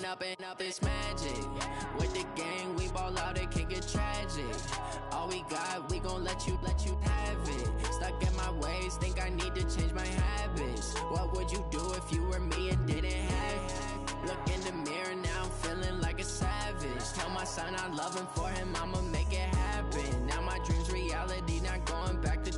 Up and up, it's magic. With the gang, we ball out, it can get tragic. All we got, we gon' let you have it. Stuck in my ways, think I need to change my habits. What would you do if you were me and didn't have it? Look in the mirror, now I'm feeling like a savage. Tell my son I love him, for him I'ma make it happen. Now my dream's reality, not going back to.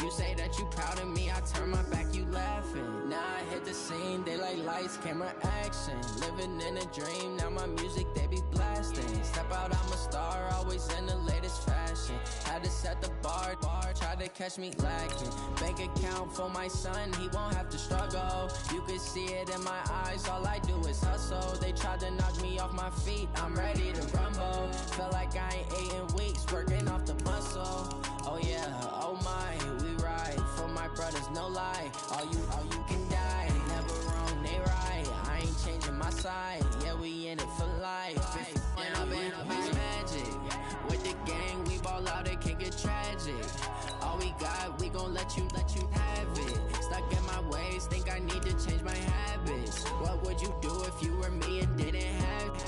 You say that you proud of me, I turn my back, you laughing. Now I hit the scene, they like lights, camera, action. Living in a dream, now my music, they be blasting. Step out, I'm a star, always in the latest fashion. Had to set the bar, try to catch me lacking. Bank account for my son, he won't have to struggle. You can see it in my eyes, all I do is hustle. They tried to knock me off my feet, I'm ready to rumble. Feel like I ain't ate in weeks, working off the muscle. Oh yeah, oh my, we ride for my brothers, no lie. All you can die, never wrong, they right. I ain't changing my side, yeah, we in it for life. When up and up, it's magic. With the gang, we ball out, it can get tragic. All we got, we gon' let you have it. Stuck in my ways, think I need to change my habits. What would you do if you were me and didn't have it?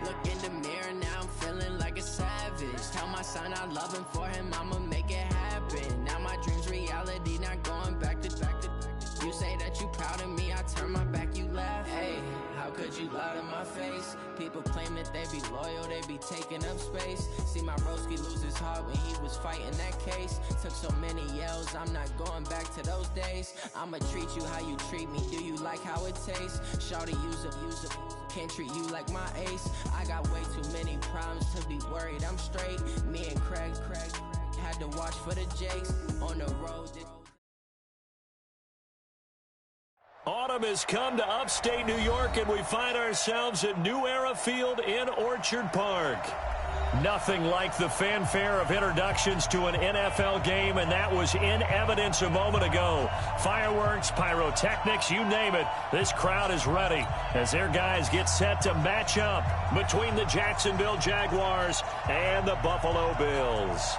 Look in the mirror, now I'm feeling like a savage. Tell my son I love him, for him I'ma make it happen. Now my dream's reality, not going back to. You say that you proud of me, I turn my back, you laugh. Hey, how could you lie to my face? People claim that they be loyal, they be taking up space. See my broski lose his heart when he was fighting that case. Took so many yells, I'm not going back to those days. I'ma treat you how you treat me, do you like how it tastes? Shawty, use up, can't treat you like my ace. I got way too many problems to be worried, I'm straight. Me and Craig had to watch for the Jakes on the road. Autumn has come to upstate New York, and we find ourselves at New Era Field in Orchard Park. Nothing like the fanfare of introductions to an NFL game, and that was in evidence a moment ago. Fireworks, pyrotechnics, you name it. This crowd is ready as their guys get set to match up between the Jacksonville Jaguars and the Buffalo Bills.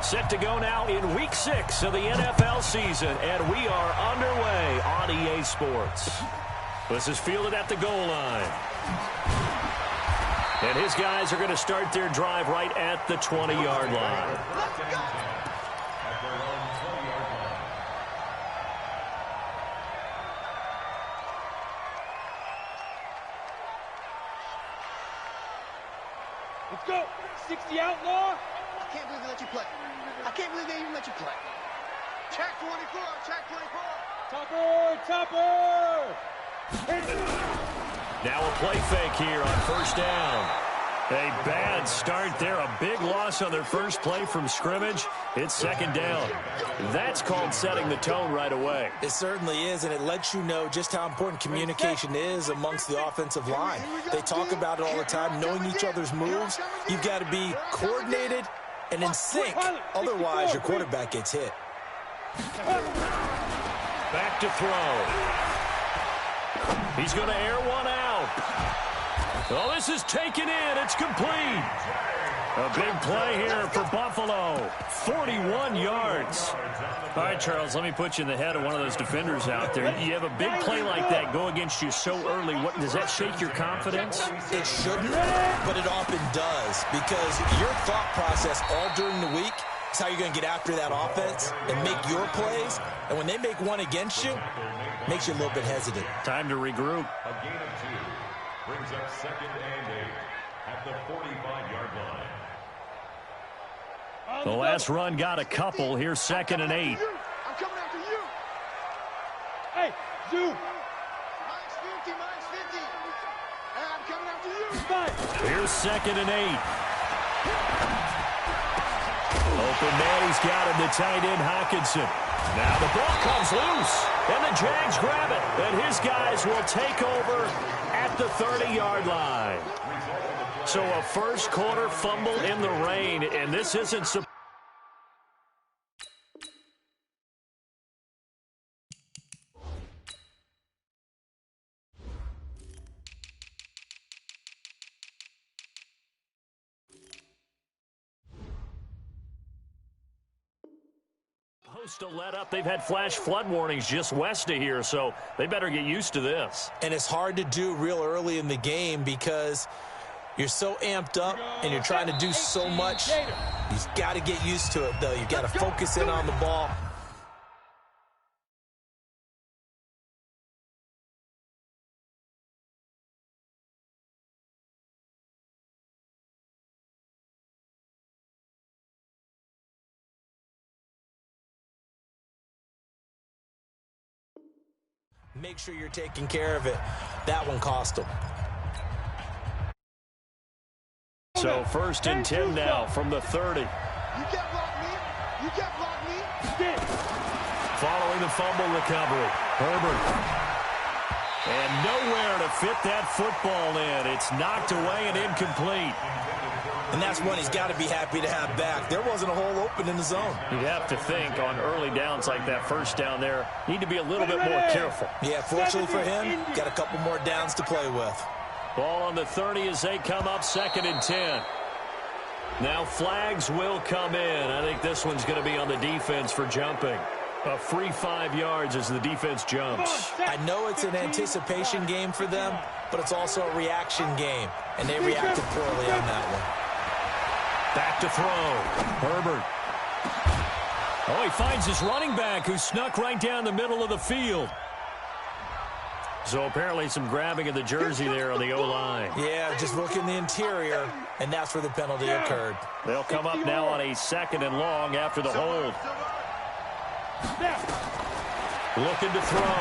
Set to go now in Week 6 of the NFL season, and we are underway on EA Sports. This is fielded at the goal line. And his guys are going to start their drive right at the 20-yard line. Let's go. 60 outlaw. I can't believe they let you play. I can't believe they even let you play. Check 24, check 24. Topper. Now a play fake here on first down. A bad start there. A big loss on their first play from scrimmage. It's second down. That's called setting the tone right away. It certainly is, and it lets you know just how important communication is amongst the offensive line. They talk about it all the time, knowing each other's moves. You've got to be coordinated and in sync. Otherwise, your quarterback gets hit. Back to throw. He's going to air one out. Oh, this is taken in. It's complete. A big play here for Buffalo. 41 yards. All right, Charles, let me put you in the head of one of those defenders out there. You have a big play like that go against you so early. What does that shake your confidence? It shouldn't, but it often does, because your thought process all during the week is how you're going to get after that offense and make your plays. And when they make one against you, it makes you a little bit hesitant. Time to regroup. A gain of 2 brings up 2nd and 8 at the 45-yard line. The last run got a couple. Here's 2nd and 8. I'm coming after you. Hey, Zoo. Mine's 50. And I'm coming after you. Here's 2nd and 8. Open man, he's got him, the tight end, Hockenson. Now the ball comes loose, and the Jags grab it. And his guys will take over at the 30-yard line. So a first quarter fumble in the rain, and this isn't Supposed to let up. They've had flash flood warnings just west of here, so they better get used to this. And it's hard to do real early in the game because you're so amped up and you're trying to do so much. You've got to get used to it, though. You've got to focus in on the ball. Make sure you're taking care of it. That one cost them. So 1st and 10 now from the 30. You can't block me. You can't block me. Following the fumble recovery, Herbert. And nowhere to fit that football in. It's knocked away and incomplete. And that's one he's got to be happy to have back. There wasn't a hole open in the zone. You'd have to think on early downs like that first down there, need to be a little bit more careful. Yeah, fortunately for him, got a couple more downs to play with. Ball on the 30 as they come up 2nd and 10. Now flags will come in. I think this one's going to be on the defense for jumping. A free 5 yards as the defense jumps. I know it's an anticipation game for them, but it's also a reaction game, and they reacted poorly on that one. Back to throw. Herbert. Oh, he finds his running back who snuck right down the middle of the field. So apparently some grabbing of the jersey there on the O-line. Yeah, just look in the interior, and that's where the penalty occurred. They'll come up now on a 2nd and long after the hold. Looking to throw.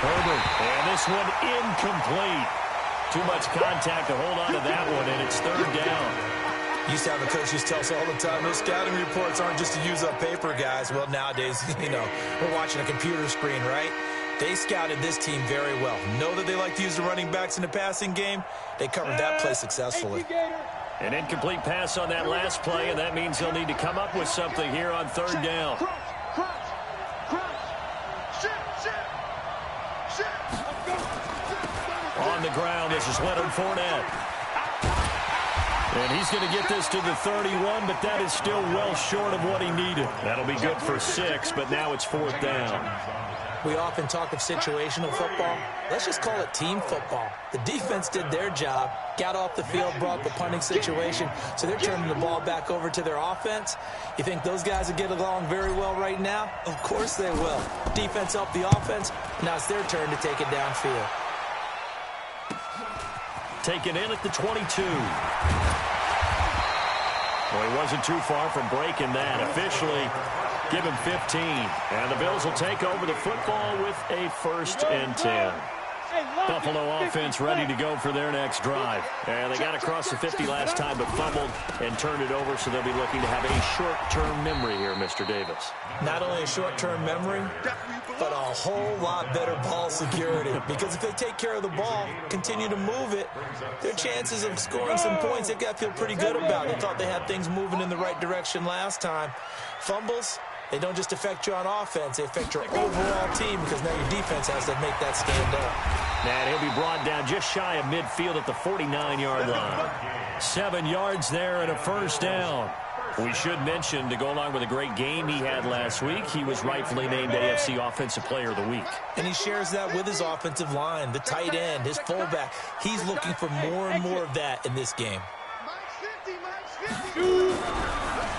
Herbert. And this one incomplete. Too much contact to hold on to that one, and it's 3rd down. Used to have the coaches tell us all the time, those scouting reports aren't just to use up paper, guys. Well, nowadays, we're watching a computer screen, right? They scouted this team very well. Know that they like to use the running backs in the passing game. They covered that play successfully. An incomplete pass on that last play, and that means they'll need to come up with something here on 3rd down. On the ground, this is Leonard Fournette. And he's going to get this to the 31, but that is still well short of what he needed. That'll be good for 6, but now it's 4th down. We often talk of situational football. Let's just call it team football. The defense did their job, got off the field, brought the punting situation, so they're turning the ball back over to their offense. You think those guys will get along very well right now? Of course they will. Defense helped the offense. Now it's their turn to take it downfield. Taken in at the 22. Well, he wasn't too far from breaking that. Officially, give him 15. And the Bills will take over the football with a 1st and 10. Buffalo offense ready to go for their next drive. And they got across the 50 last time, but fumbled and turned it over, so they'll be looking to have a short-term memory here, Mr. Davis. Not only a short-term memory, but a whole lot better ball security. Because if they take care of the ball, continue to move it, their chances of scoring some points, they've got to feel pretty good about it. They thought they had things moving in the right direction last time. Fumbles, they don't just affect you on offense, they affect your overall team because now your defense has to make that stand up. And he'll be brought down just shy of midfield at the 49-yard line. 7 yards there and a 1st down. We should mention, to go along with a great game he had last week, he was rightfully named AFC Offensive Player of the Week. And he shares that with his offensive line, the tight end, his fullback. He's looking for more and more of that in this game.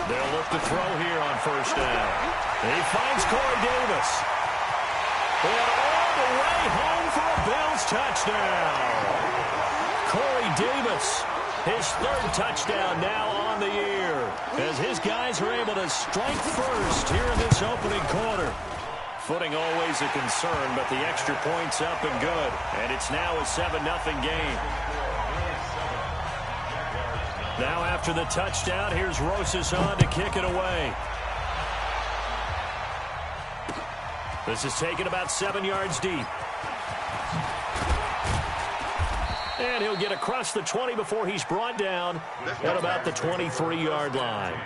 They'll look to throw here on 1st down. He finds Corey Davis. And all the way home for a Bills touchdown. Corey Davis, his 3rd touchdown now on the year, as his guys are able to strike first here in this opening quarter. Footing always a concern, but the extra point's up and good. And it's now a 7-0 game. Now after the touchdown, here's Rosas on to kick it away. This is taken about 7 yards deep. And he'll get across the 20 before he's brought down at about the 23-yard line.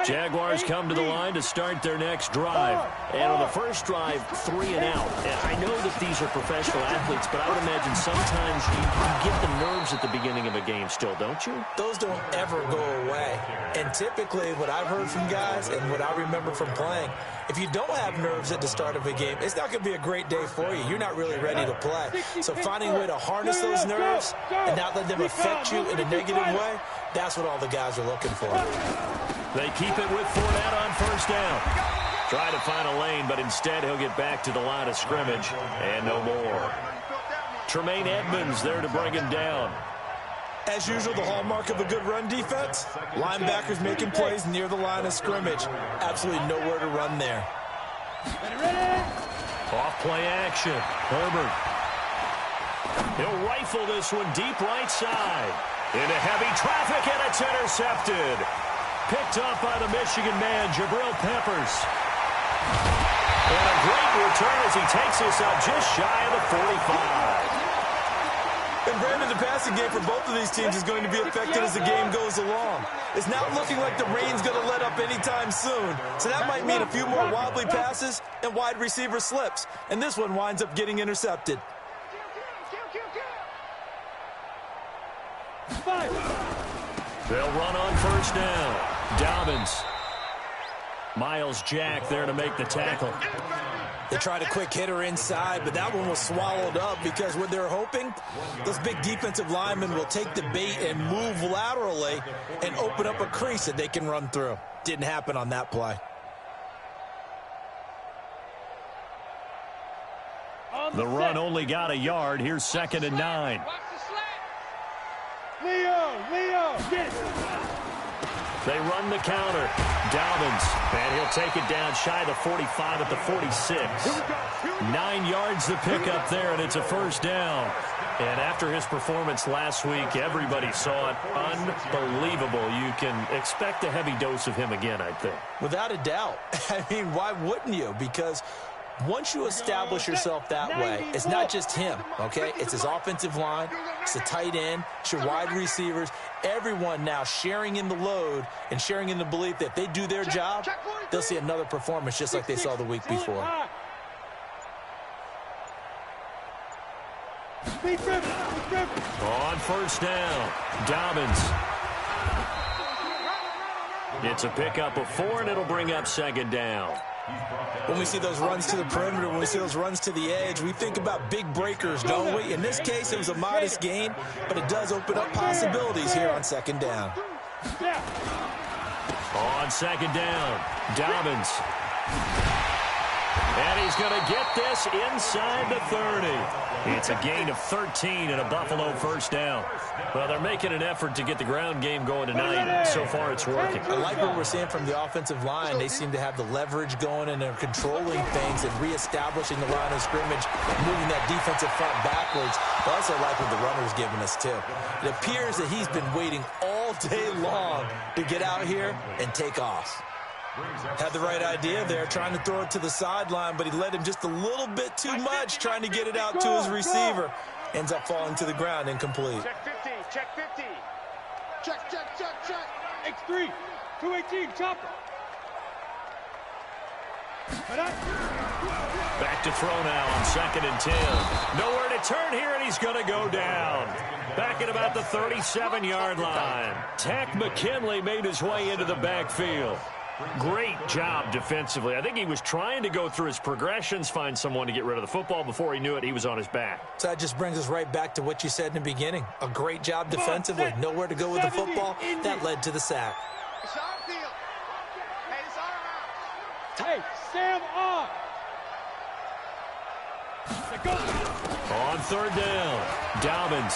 Jaguars come to the line to start their next drive. And on the first drive, 3 and out. And I know that these are professional athletes, but I would imagine sometimes you get the nerves at the beginning of a game still, don't you? Those don't ever go away. And typically what I've heard from guys and what I remember from playing, if you don't have nerves at the start of a game, it's not going to be a great day for you. You're not really ready to play. So finding a way to harness those nerves and not let them affect you in a negative way, that's what all the guys are looking for. They keep it with Fournette on first down. Try to find a lane, but instead he'll get back to the line of scrimmage and no more. Tremaine Edmonds there to bring him down. As usual, the hallmark of a good run defense, linebackers making plays near the line of scrimmage. Absolutely nowhere to run there. Off play action. Herbert. He'll rifle this one deep right side. Into heavy traffic, and it's intercepted. Picked off by the Michigan man, Jabril Peppers. And a great return as he takes this out just shy of the 45. And Brandon, the passing game for both of these teams is going to be affected as the game goes along. It's not looking like the rain's going to let up anytime soon. So that might mean a few more wobbly passes and wide receiver slips. And this one winds up getting intercepted. They'll run on first down. Dobbins. Miles Jack there to make the tackle. They tried a quick hitter inside, but that one was swallowed up because what they're hoping, those big defensive linemen will take the bait and move laterally and open up a crease that they can run through. Didn't happen on that play. The run only got a yard. Here's 2nd and 9. Leo, get it. They run the counter. Dobbins, and he'll take it down shy of the 45 at the 46. 9 yards to pick up there, and it's a first down. And after his performance last week, everybody saw it. Unbelievable. You can expect a heavy dose of him again, I think. Without a doubt. I mean, why wouldn't you? Because once you establish yourself that way, it's not just him, okay? It's his offensive line, it's the tight end, it's your wide receivers, everyone now sharing in the load and sharing in the belief that if they do their job, they'll see another performance just like they saw the week before. On first down, Dobbins. It's a pickup of 4, and it'll bring up 2nd down. When we see those runs to the perimeter, when we see those runs to the edge, we think about big breakers, don't we? In this case, it was a modest gain, but it does open up possibilities here on 2nd down. On 2nd down, Dobbins. And he's going to get this inside the 30. It's a gain of 13 and a Buffalo first down. Well, they're making an effort to get the ground game going tonight. So far, it's working. I like what we're seeing from the offensive line. They seem to have the leverage going, and they're controlling things and reestablishing the line of scrimmage, moving that defensive front backwards. I also like what the runner's giving us, too. It appears that he's been waiting all day long to get out here and take off. Had the right idea there, trying to throw it to the sideline, but he led him just a little bit too much, trying to get it out to his receiver. Ends up falling to the ground, incomplete. Check 50, check 50. Check. X3, 218, chopper. Back to throw now on 2nd and 10. Nowhere to turn here, and he's going to go down. Back at about the 37-yard line. Takk McKinley made his way into the backfield. Great job defensively. I think he was trying to go through his progressions, find someone to get rid of the football. Before he knew it, he was on his back. So that just brings us right back to what you said in the beginning. A great job defensively. Nowhere to go with the football. That led to the sack. It's our field. Hey, it's our house. Hey, Sam on. On 3rd down, Dobbins.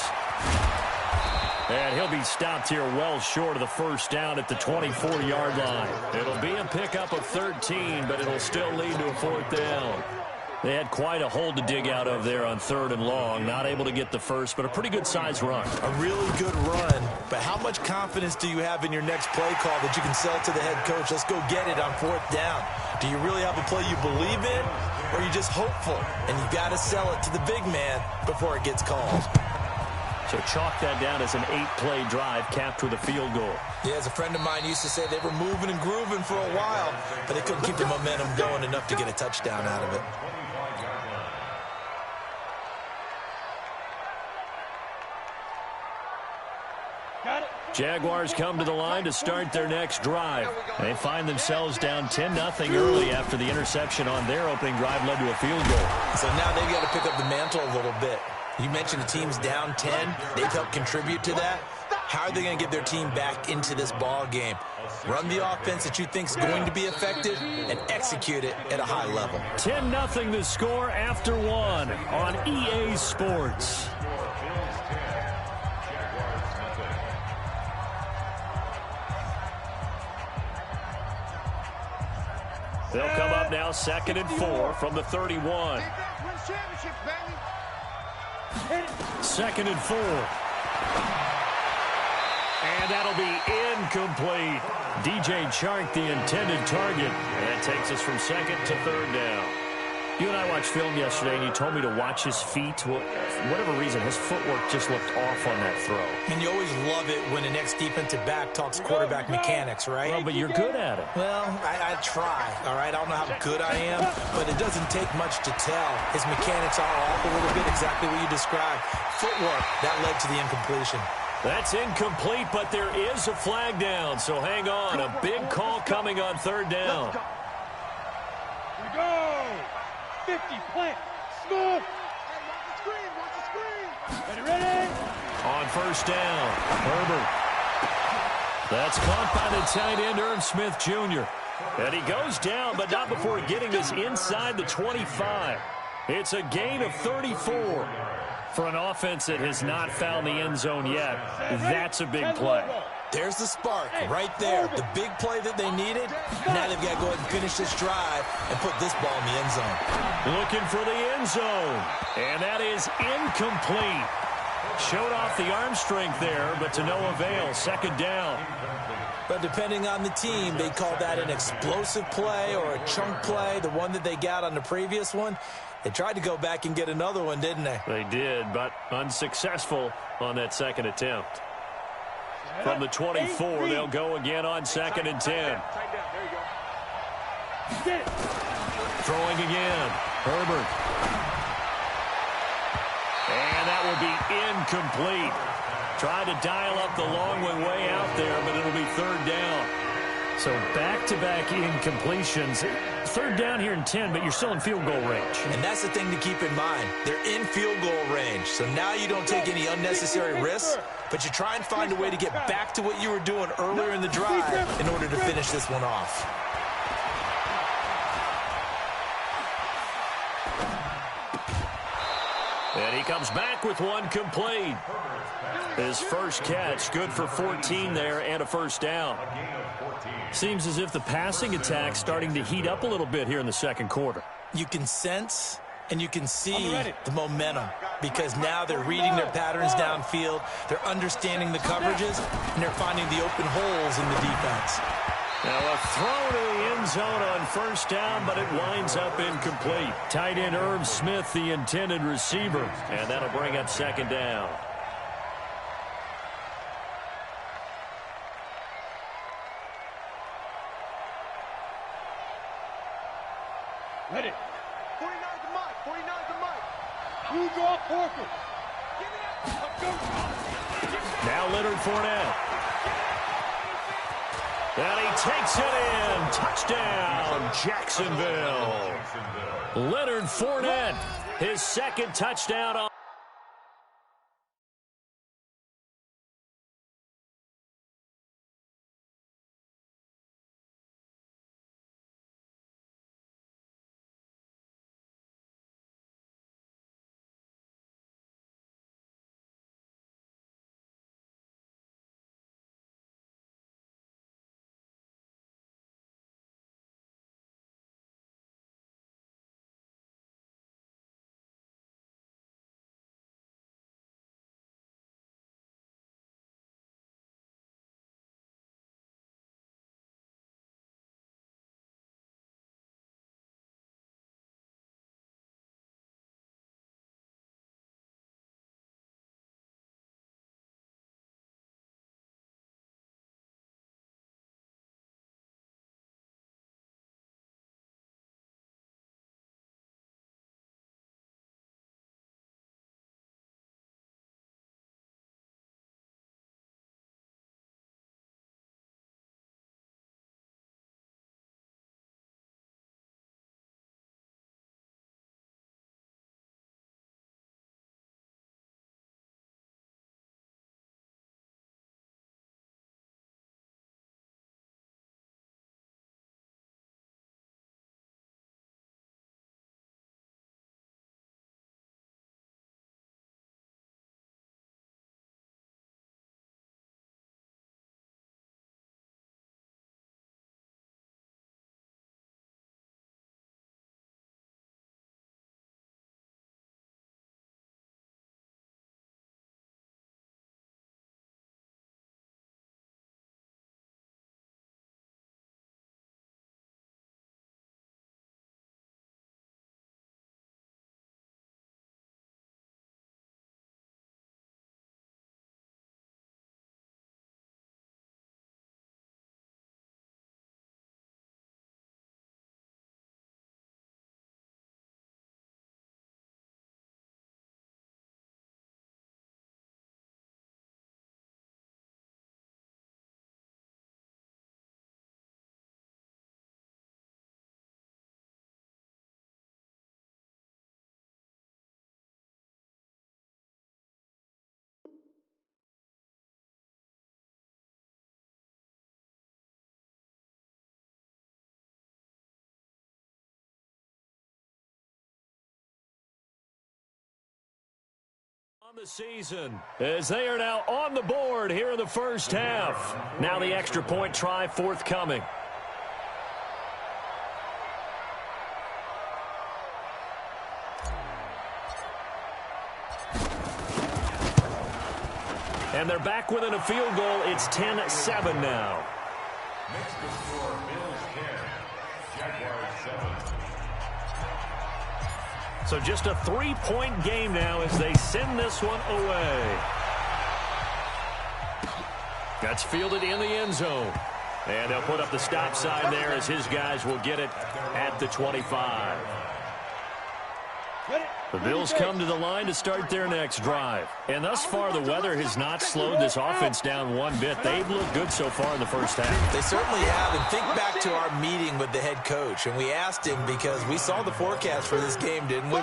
And he'll be stopped here well short of the first down at the 24-yard line. It'll be a pickup of 13, but it'll still lead to a 4th down. They had quite a hole to dig out of there on 3rd and long. Not able to get the first, but a pretty good-sized run. A really good run, but how much confidence do you have in your next play call that you can sell to the head coach? Let's go get it on 4th down. Do you really have a play you believe in, or are you just hopeful? And you got to sell it to the big man before it gets called. So chalk that down as an 8-play drive capped with a field goal. Yeah, as a friend of mine used to say, they were moving and grooving for a while, but they couldn't keep the momentum going enough to get a touchdown out of it. Jaguars come to the line to start their next drive. They find themselves down 10-0 early after the interception on their opening drive led to a field goal. So now they've got to pick up the mantle a little bit. You mentioned the team's down 10. They've helped contribute to that. How are they going to get their team back into this ball game? Run the offense that you think is going to be effective and execute it at a high level. 10-0 the score after one on EA Sports. They'll come up now 2nd and 4 from the 31. 2nd and 4. And that'll be incomplete. DJ Chark, the intended target. And that takes us from 2nd to 3rd down. You and I watched film yesterday, and you told me to watch his feet. Well, for whatever reason, his footwork just looked off on that throw. And you always love it when an ex-defensive back talks quarterback mechanics, right? Well, but you're good at it. Well, I try, all right? I don't know how good I am, but it doesn't take much to tell. His mechanics are off a little bit, exactly what you described. Footwork, that led to the incompletion. That's incomplete, but there is a flag down, so hang on. A big call coming on 3rd down. Here we go. 50, plant, Smith. Watch the screen. Ready? On 1st down, Herbert. That's caught by the tight end, Irv Smith Jr. And he goes down, but not before getting us inside the 25. It's a gain of 34. For an offense that has not found the end zone yet, that's a big play. There's the spark right there. The big play that they needed. Now they've got to go ahead and finish this drive and put this ball in the end zone. Looking for the end zone. And that is incomplete. Showed off the arm strength there, but to no avail. 2nd down. But depending on the team, they call that an explosive play or a chunk play, the one that they got on the previous one. They tried to go back and get another one, didn't they? They did, but unsuccessful on that 2nd attempt. From the 24, they'll go again on 2nd and 10. Throwing again. Herbert. And that will be incomplete. Tried to dial up the long way out there, but it'll be 3rd down. So back-to-back incompletions. 3rd down here in 10, but you're still in field goal range. And that's the thing to keep in mind. They're in field goal range. So now you don't take any unnecessary risks, but you try and find a way to get back to what you were doing earlier in the drive in order to finish this one off. And he comes back with one complete. His first catch, good for 14 there and a 1st down. Seems as if the passing attack's starting to heat up a little bit here in the 2nd quarter. You can sense and you can see the momentum because now they're reading their patterns downfield, they're understanding the coverages, and they're finding the open holes in the defense. Now a throw to the end zone on 1st down, but it winds up incomplete. Tight end Irv Smith, the intended receiver, and that'll bring up 2nd down. Ready. 49 to Mike. 49 to Mike. You draw Porker. Now Leonard Fournette. And he takes it in. Touchdown, Jacksonville. Leonard Fournette, his 2nd touchdown on the season, as they are now on the board here in the first half. Now the extra point try forthcoming. And they're back within a field goal. It's 10-7 now. Makes the score Bills 10, Jaguars 7. So just a 3-point game now as they send this one away. That's fielded in the end zone. And they'll put up the stop sign there as his guys will get it at the 25. The Bills come to the line to start their next drive. And thus far, the weather has not slowed this offense down one bit. They've looked good so far in the first half. They certainly have. And think back to our meeting with the head coach. And we asked him because we saw the forecast for this game, didn't we?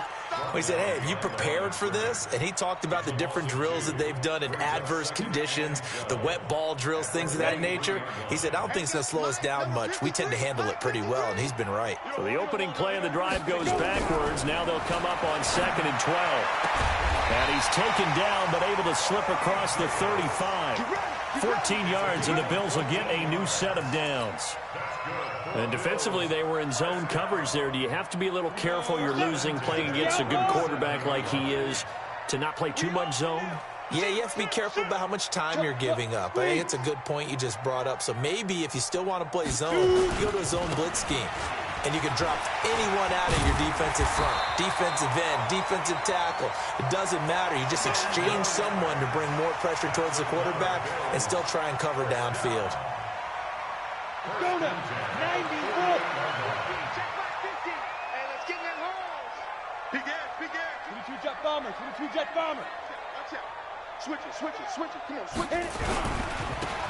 We said, hey, have you prepared for this? And he talked about the different drills that they've done in adverse conditions, the wet ball drills, things of that nature. He said, I don't think it's going to slow us down much. We tend to handle it pretty well, and he's been right. So the opening play of the drive goes backwards. Now they'll come up on 2nd and 12. And he's taken down, but able to slip across the 35. 14 yards, and the Bills will get a new set of downs. And defensively, they were in zone coverage there. Do you have to be a little careful? You're losing, playing against a good quarterback like he is, to not play too much zone? Yeah, you have to be careful about how much time you're giving up. I think it's a good point you just brought up. So maybe if you still want to play zone, you go to a zone blitz scheme. And you can drop anyone out of your defensive front, defensive end, defensive tackle. It doesn't matter. You just exchange someone to bring more pressure towards the quarterback and still try and cover downfield. Go now. 90 foot. Check back 50. Hey, let's get in that holes. Big ass, big ass. 22 jet bomber, 22 jet bomber. Watch out. Switch it. Come on, switch it.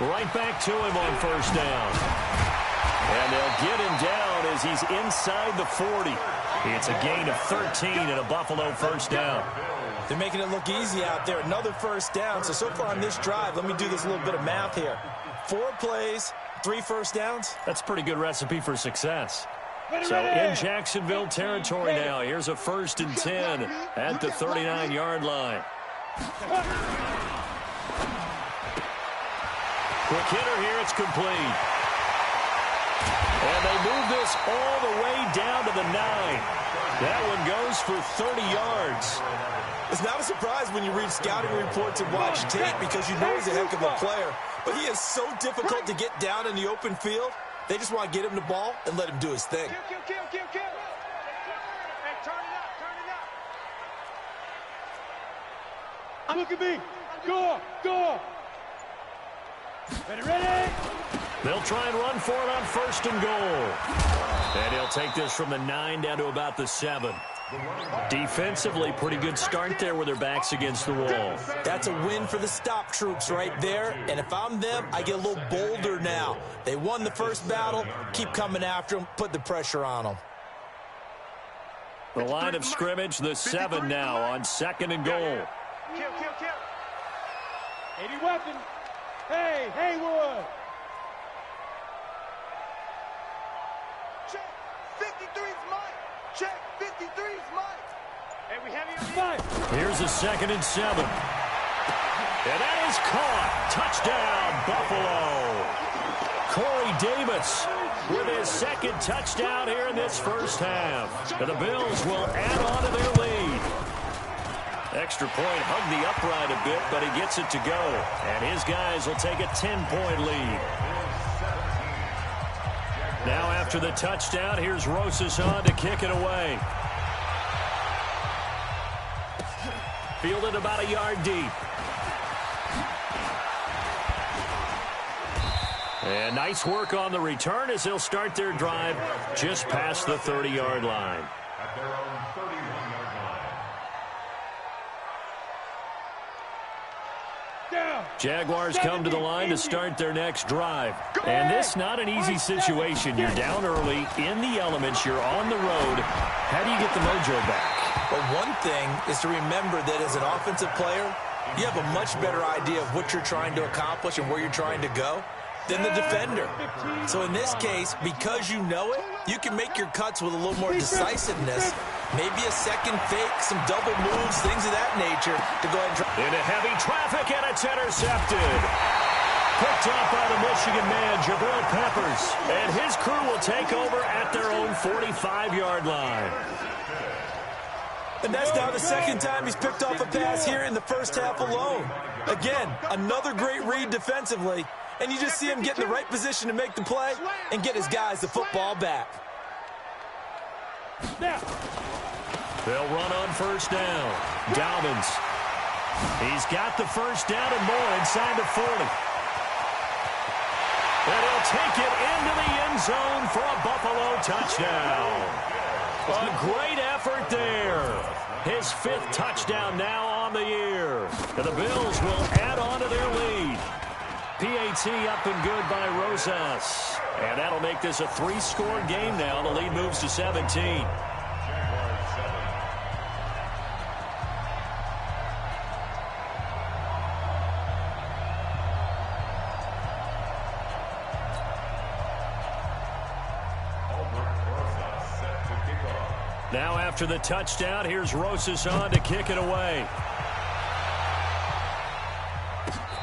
Right back to him on first down. And they'll get him down as he's inside the 40. It's a gain of 13 and a Buffalo first down. They're making it look easy out there. Another first down. So far on this drive, let me do this little bit of math here. 4 plays, 3 first downs. That's a pretty good recipe for success. So in Jacksonville territory now. Here's a 1st and 10 at the 39-yard line. Quick hitter here. It's complete. And they move this all the way down to the 9. That one goes for 30 yards. It's not a surprise when you read scouting reports and watch tape because you know he's a heck of a player. But he is so difficult to get down in the open field. They just want to get him the ball and let him do his thing. Kill. Hey, turn it up. Look at me. Go. Ready. They'll try and run for it on 1st and goal. And he'll take this from the 9 down to about the 7. Defensively, pretty good start there with their backs against the wall. That's a win for the stop troops right there. And if I'm them, I get a little bolder now. They won the first battle. Keep coming after them. Put the pressure on them. The line of scrimmage, the 7 now on 2nd and goal. Kill. 80 weapon. Hey, Haywood. Check. 53's Mike. Check. 53's Mike. Hey, we have you. Fire. Here's a 2nd and 7. And that is caught. Touchdown, Buffalo. Corey Davis with his 2nd touchdown here in this first half. And the Bills will add on to their lead. Extra point hugged the upright a bit, but he gets it to go. And his guys will take a 10-point lead. Now after the touchdown, here's Rosas on to kick it away. Fielded about a yard deep. And nice work on the return as they'll start their drive just past the 30-yard line. At their own 31-yard line. Jaguars come to the line to start their next drive. And this not an easy situation. You're down early, in the elements, you're on the road. How do you get the mojo back? Well, one thing is to remember that as an offensive player, you have a much better idea of what you're trying to accomplish and where you're trying to go than the defender. So in this case, because you know it, you can make your cuts with a little more decisiveness Maybe a second fake, some double moves, things of that nature to go ahead and drive. Into heavy traffic, and it's intercepted. Picked off by the Michigan man, Jabril Peppers. And his crew will take over at their own 45-yard line. And that's now the second time he's picked off a pass here in the first half alone. Again, another great read defensively. And you just see him get in the right position to make the play and get his guys the football back. They'll run on first down. Dobbins. He's got the first down and more inside the 40. And he'll take it into the end zone for a Buffalo touchdown. A great effort there. His 5th touchdown now on the year. And the Bills will add on to their lead. PAT up and good by Rosas. And that'll make this a 3-score game now. The lead moves to 17. Now after the touchdown, here's Rosas on to kick it away.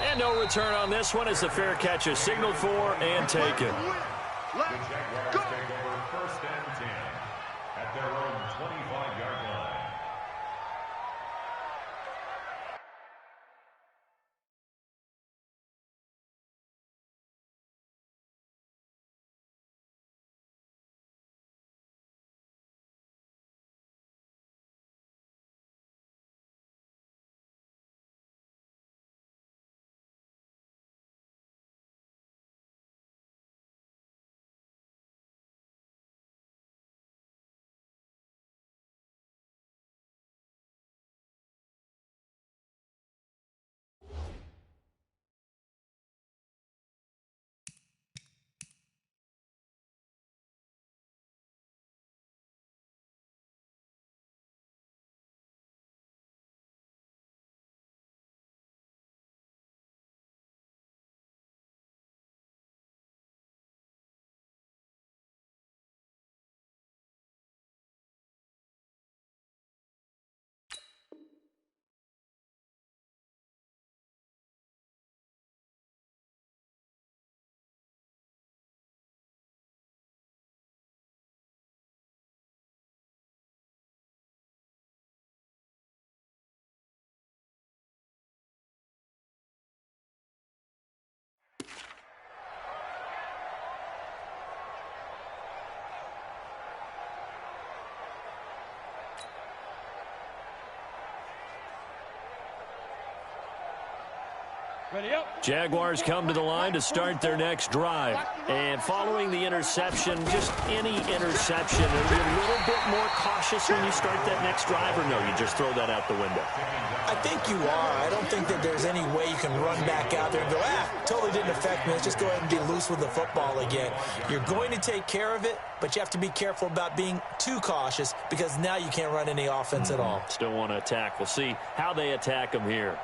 And no return on this one as the fair catch is signaled for and taken. The Jaguars take over 1st and 10 at their own 25-yard line. Jaguars come to the line to start their next drive. And following the interception, just any interception, are you a little bit more cautious when you start that next drive, or no, you just throw that out the window? I think you are. I don't think that there's any way you can run back out there and go, totally didn't affect me. Let's just go ahead and be loose with the football again. You're going to take care of it, but you have to be careful about being too cautious because now you can't run any offense at all. Still want to attack. We'll see how they attack them here.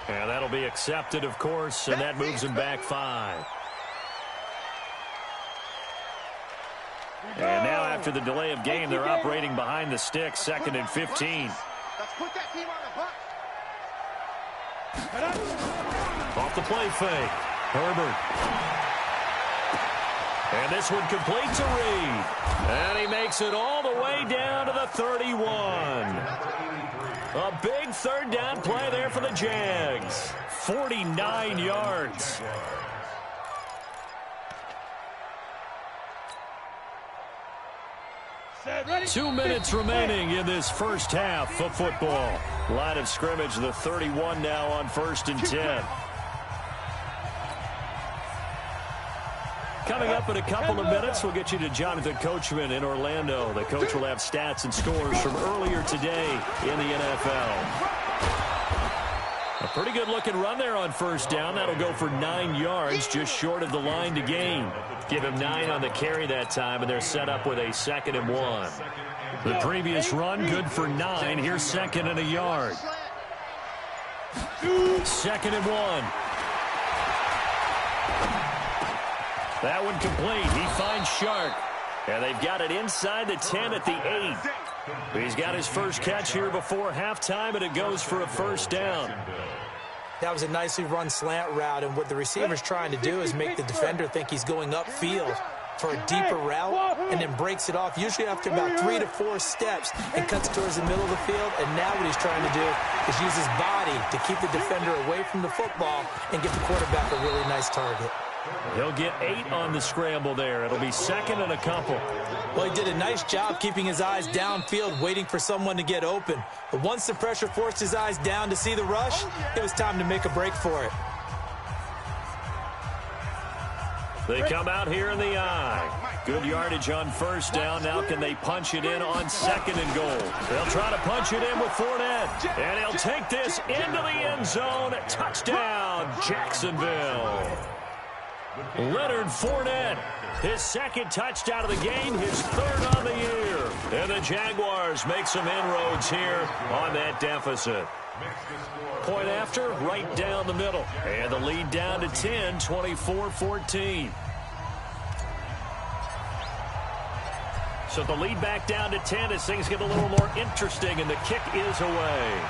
And that'll be accepted, of course, and that moves him back 5. And now after the delay of game, they're operating behind the stick, 2nd and 15. Let's put that team on the bus. Off the play fake. Herbert. And this one completes a read. And he makes it all the way down to the 31. A big 3rd down play there for the Jags. 49 yards. Ready? 2 minutes remaining in this first half of football. Line of scrimmage, the 31 now on 1st and 10. Coming up in a couple of minutes, we'll get you to Jonathan Coachman in Orlando. The coach will have stats and scores from earlier today in the NFL. Pretty good looking run there on first down. That'll go for 9 yards, just short of the line to gain. Give him 9 on the carry that time, and they're set up with a 2nd and 1. The previous run, good for 9. Here's 2nd and a yard. 2nd and 1. That one complete. He finds Shark. And they've got it inside the 10 at the 8. He's got his first catch here before halftime, and it goes for a first down. That was a nicely run slant route, and what the receiver's trying to do is make the defender think he's going upfield for a deeper route, and then breaks it off, usually after about 3 to 4 steps, and cuts towards the middle of the field. And now what he's trying to do is use his body to keep the defender away from the football and give the quarterback a really nice target. He'll get 8 on the scramble there. It'll be 2nd and a couple. Well, he did a nice job keeping his eyes downfield, waiting for someone to get open. But once the pressure forced his eyes down to see the rush, it was time to make a break for it. They come out here in the eye. Good yardage on first down. Now can they punch it in on 2nd and goal? They'll try to punch it in with Fournette. And he'll take this into the end zone. Touchdown, Jacksonville. Leonard Fournette, his 2nd touchdown of the game, his 3rd on the year. And the Jaguars make some inroads here on that deficit. Point after, right down the middle. And the lead down to 10, 24-14. So the lead back down to 10 as things get a little more interesting, and the kick is away.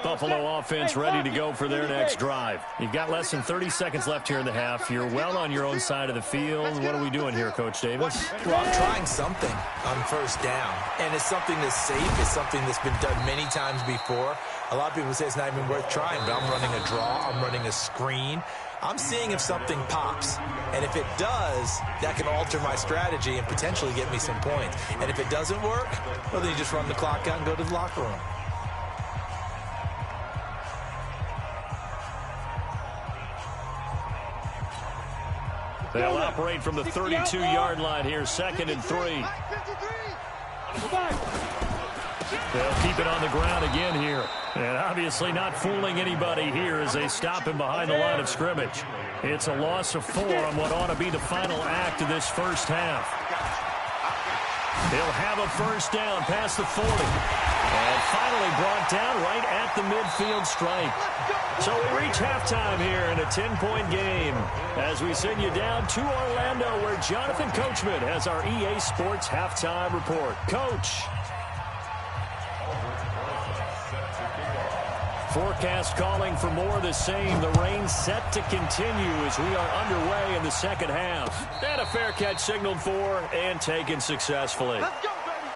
Buffalo offense ready to go for their next drive. You've got less than 30 seconds left here in the half. You're well on your own side of the field. What are we doing here, Coach Davis? Well, I'm trying something on first down, and it's something that's safe. It's something that's been done many times before. A lot of people say it's not even worth trying, but I'm running a draw. I'm running a screen. I'm seeing if something pops, and if it does, that can alter my strategy and potentially get me some points. And if it doesn't work, well, then you just run the clock out and go to the locker room. They'll operate from the 32-yard line here, 2nd and 3. They'll keep it on the ground again here. And obviously not fooling anybody here as they stop him behind the line of scrimmage. It's a loss of 4 on what ought to be the final act of this first half. He'll have a first down past the 40. And finally brought down right at the midfield stripe. So we reach halftime here in a 10-point game as we send you down to Orlando, where Jonathan Coachman has our EA Sports halftime report. Coach. Forecast calling for more of the same. The rain set to continue as we are underway in the second half. And a fair catch signaled for and taken successfully. Let's go, baby.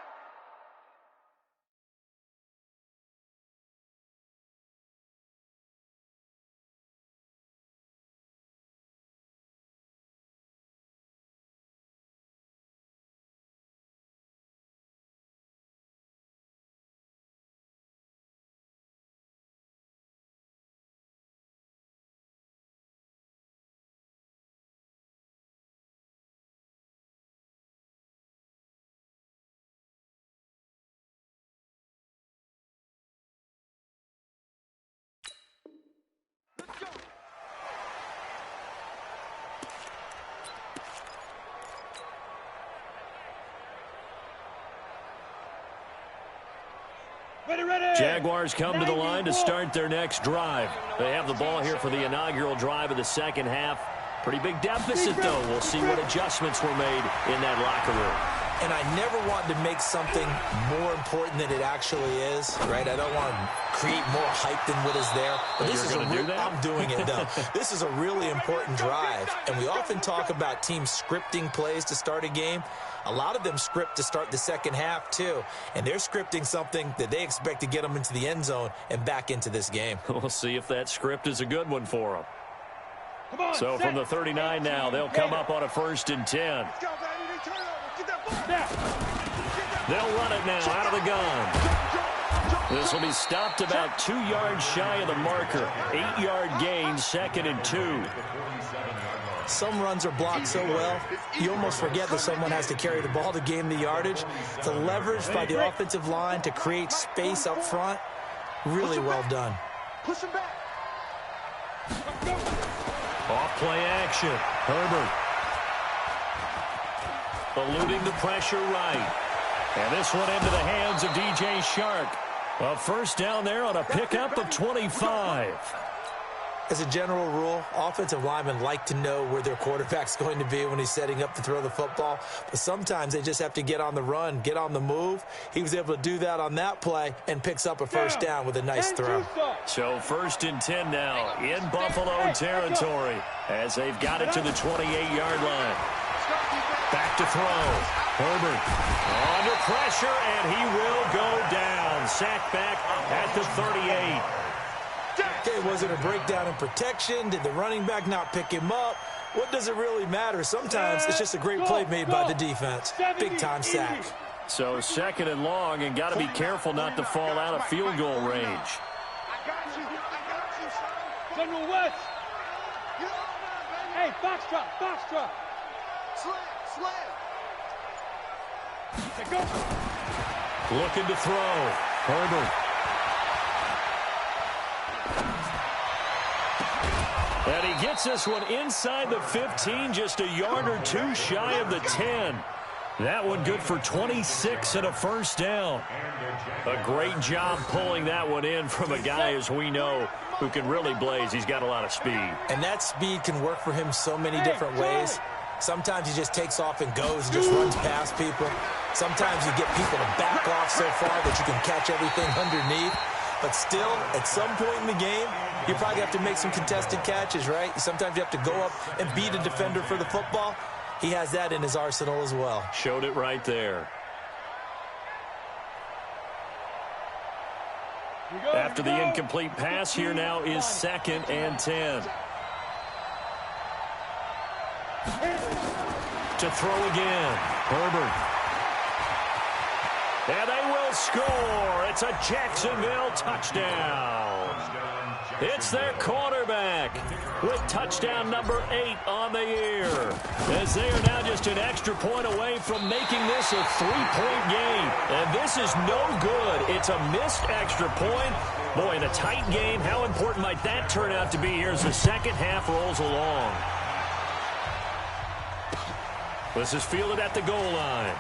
Jaguars come to the line to start their next drive. They have the ball here for the inaugural drive of the second half. Pretty big deficit, though. We'll see what adjustments were made in that locker room. And I never want to make something more important than it actually is, right? I don't want to create more hype than what is there. But this is I'm doing it, though. This is a really important drive. And we often talk about teams scripting plays to start a game. A lot of them script to start the second half, too. And they're scripting something that they expect to get them into the end zone and back into this game. We'll see if that script is a good one for them. So from the 39 now, they'll come up on a 1st and 10. Let's go, baby. Turn it over. Get that ball. They'll run it now out of the gun. This will be stopped about 2 yards shy of the marker. 8-yard gain, 2nd and 2. Some runs are blocked so well, you almost forget that someone has to carry the ball to gain the yardage. The leverage by the offensive line to create space up front, really well done. Push him back. Off play action. Herbert. Eluding the pressure right. And this one into the hands of DJ Chark. A first down there on a pickup of 25. As a general rule, offensive linemen like to know where their quarterback's going to be when he's setting up to throw the football. But sometimes they just have to get on the run, get on the move. He was able to do that on that play and picks up a first down with a nice throw. So 1st and 10 now in Buffalo territory as they've got it to the 28-yard line. Back to throw. Herbert under pressure, and he will go down. Sacked back at the 38. Okay, was it a breakdown in protection? Did the running back not pick him up? What does it really matter? Sometimes it's just a great play made by the defense. Big-time sack. So 2nd and long, and got to be careful not to fall out of field goal range. I got you, son. General West. Hey, Foxtrot. Slam. Go. Looking to throw. Herbert. And he gets this one inside the 15, just a yard or two shy of the 10. That one good for 26 and a first down. A great job pulling that one in from a guy, as we know, who can really blaze. He's got a lot of speed. And that speed can work for him so many different ways. Sometimes he just takes off and goes and just runs past people. Sometimes you get people to back off so far that you can catch everything underneath. But still, at some point in the game, you probably have to make some contested catches, right? Sometimes you have to go up and beat a defender for the football. He has that in his arsenal as well. Showed it right there. After the incomplete pass, here now is 2nd and 10. To throw again. Herbert. And they will score. It's a Jacksonville touchdown. It's their quarterback with touchdown number 8 on the year. As they are now just an extra point away from making this a 3-point game. And this is no good. It's a missed extra point. Boy, in a tight game, how important might that turn out to be here as the second half rolls along? This is fielded at the goal line.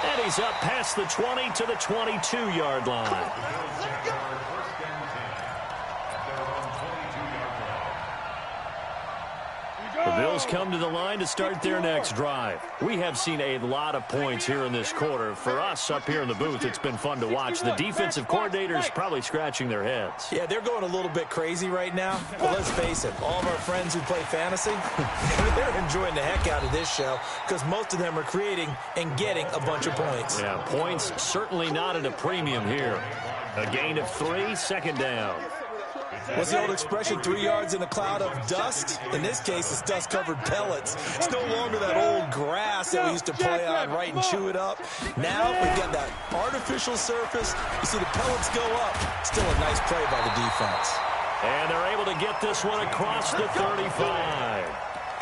And he's up past the 20 to the 22-yard line. The Bills come to the line to start their next drive. We have seen a lot of points here in this quarter. For us up here in the booth, it's been fun to watch. The defensive coordinators probably scratching their heads. Yeah, they're going a little bit crazy right now. But let's face it, all of our friends who play fantasy, they're enjoying the heck out of this show because most of them are creating and getting a bunch of points. Yeah, points certainly not at a premium here. A gain of 3, 2nd down. What's the old expression, 3 yards in a cloud of dust? In this case, it's dust-covered pellets. It's no longer that old grass that we used to play on, right, and chew it up. Now we've got that artificial surface. You see the pellets go up. Still a nice play by the defense. And they're able to get this one across the 35.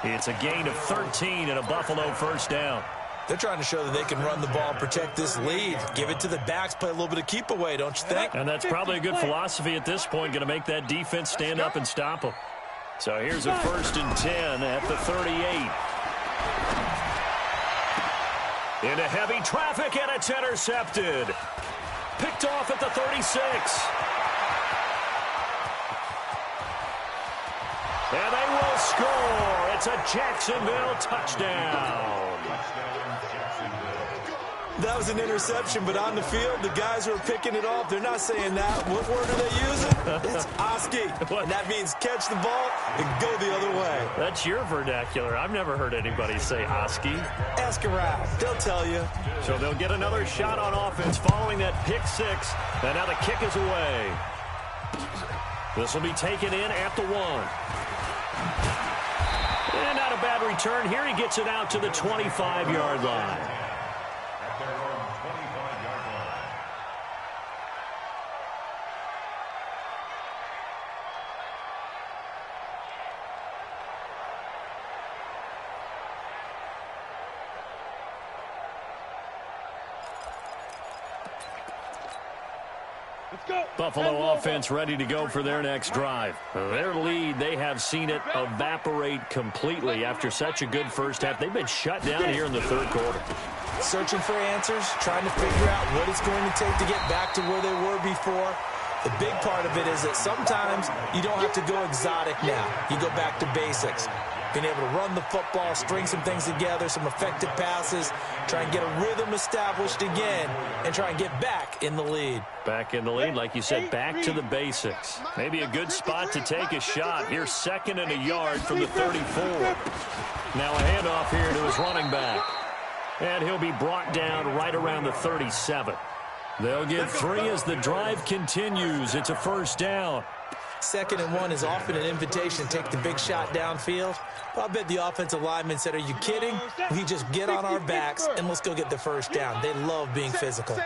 It's a gain of 13 and a Buffalo first down. They're trying to show that they can run the ball and protect this lead. Give it to the backs, play a little bit of keep away, don't you think? And that's probably a good philosophy at this point, going to make that defense stand up and stop them. So here's a 1st and 10 at the 38. Into heavy traffic, and it's intercepted. Picked off at the 36. And they will score. It's a Jacksonville touchdown. That was an interception, but on the field, the guys who are picking it off, they're not saying that. What word are they using? It's Oski. And that means catch the ball and go the other way. That's your vernacular. I've never heard anybody say Oski. Ask around. They'll tell you. So they'll get another shot on offense following that pick 6. And now the kick is away. This will be taken in at the 1. And not a bad return. Here he gets it out to the 25-yard line. Buffalo offense ready to go for their next drive. Their lead, they have seen it evaporate completely after such a good first half. They've been shut down here in the third quarter. Searching for answers, trying to figure out what it's going to take to get back to where they were before. The big part of it is that sometimes you don't have to go exotic now. You go back to basics. Being able to run the football, string some things together, some effective passes, try and get a rhythm established again, and try and get back in the lead. Back in the lead, like you said, back to the basics. Maybe a good spot to take a shot. Here's 2nd and a yard from the 34. Now a handoff here to his running back. And he'll be brought down right around the 37. They'll get 3 as the drive continues. It's a first down. 2nd and 1 is often an invitation to take the big shot downfield. But I bet the offensive lineman said, are you kidding? We just get on our backs and let's go get the first down. They love being physical.